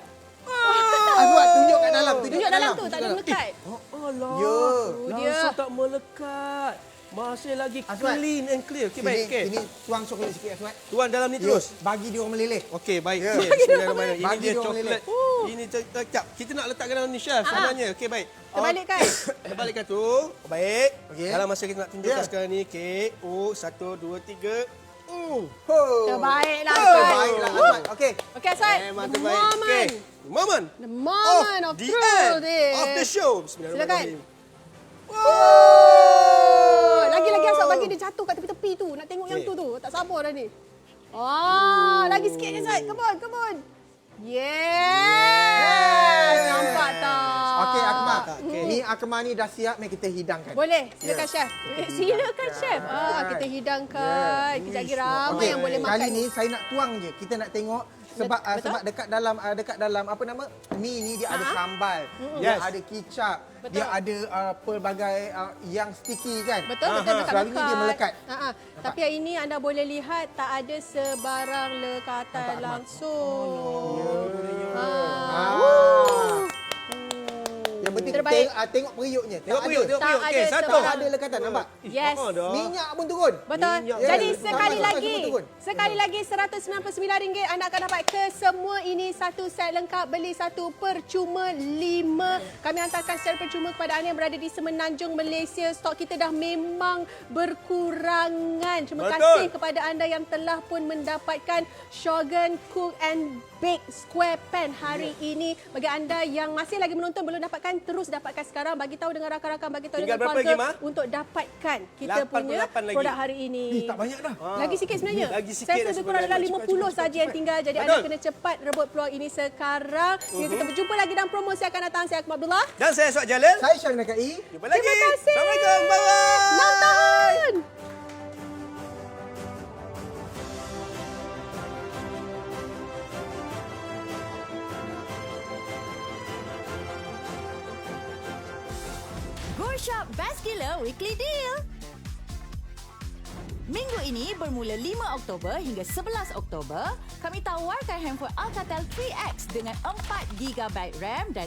Aswad tunjuk kat dalam, Tunjuk dalam tu, tak ada melekat. Allah. Ya. Tu dia. Langsung tak melekat. Masih lagi Aswad. clean and clear. Okey, baik. Okey. Sini tuang coklat sikit Aswad. Tuan dalam ni Ya, terus. bagi dia orang meleleh. Okey, baik. Ya. Okey, bismillahirrahmanirrahim. Ini Bagi dia dia orang coklat. Ini cakap. Kita nak letakkan dalam ni, chef. Sebenarnya. Okey, baik. Terbalikkan. Terbalikkan tu. Baik. Okey. Dalam masa kita nak tunjukkan Ya. sekarang ni. Okey. 1, 2, 3. Terbaiklah, Oh, Aswad. baiklah Aswad. Okey. Okey, Aswad. Memang The terbaik. moment. Okey. Moment. The moment of the truth. end of the show. Silakan. Bismillahirrahmanirrahim. Lagi-lagi Aswad bagi dia jatuh kat tepi-tepi tu. Nak tengok yang tu tu. Tak sabar dah ni. Lagi sikit Aswad. Come on, come on. Yes! Nampak tak? Okey, Akmal. Okey. Ni Akmal ni dah siap, mari kita hidangkan. Boleh, silakan chef. Silakan chef. Kita hidangkan. Kejap lagi ramai Okey, yang boleh makan. kali ni saya nak tuang je. Kita nak tengok sebab Betul? sebab dekat dalam apa nama? Mi ni dia ada sambal, dia Yes. ada kicap, Betul. dia ada pelbagai yang sticky kan. Betul, Selalunya dia melekat. Tapi hari ini anda boleh lihat tak ada sebarang lekatan langsung. Yang penting Terbaik. tengok periuknya. Tengok Tak periuk, ada. tengok periuk. Tak Okey, ada satu. sebarang. Tak ada lekatan, nampak? Yes. Minyak pun turun. Betul. Minyak. Jadi Yes. sekali Sama-sama lagi, semua turun. sekali lagi RM199 anda akan dapat kesemua ini satu set lengkap, beli satu percuma 5. Kami hantarkan secara percuma kepada anda yang berada di Semenanjung Malaysia. Stok kita dah memang berkurangan. Terima Betul. kasih kepada anda yang telah pun mendapatkan Shogun Cook and Bake Square Pan hari ini. Bagi anda yang masih lagi menonton belum dapatkan, terus dapatkan sekarang. Bagi tahu dengan rakan-rakan, bagi tahu Tinggal dengan berapa keluarga lagi, Ma? untuk dapatkan kita punya 88 lagi. produk hari ini. Tak banyak dah. Lagi sikit sebenarnya. Lagi sikit Saya dah rasa lebih kurang sebenarnya. dalam 50 saja yang tinggal. Jadi Betul. anda kena cepat rebut peluang ini sekarang. Hingga kita berjumpa lagi dalam promosi akan datang. Saya Akmal Abdullah. Dan saya Suat Jalil. Saya Syah Nakai. Jumpa lagi. Terima kasih. Assalamualaikum. Bye. 6 tahun. Go Shop Best Gila Weekly Deal. Minggu ini bermula 5 Oktober hingga 11 Oktober, kami tawarkan handphone Alcatel 3X dengan 4GB RAM dan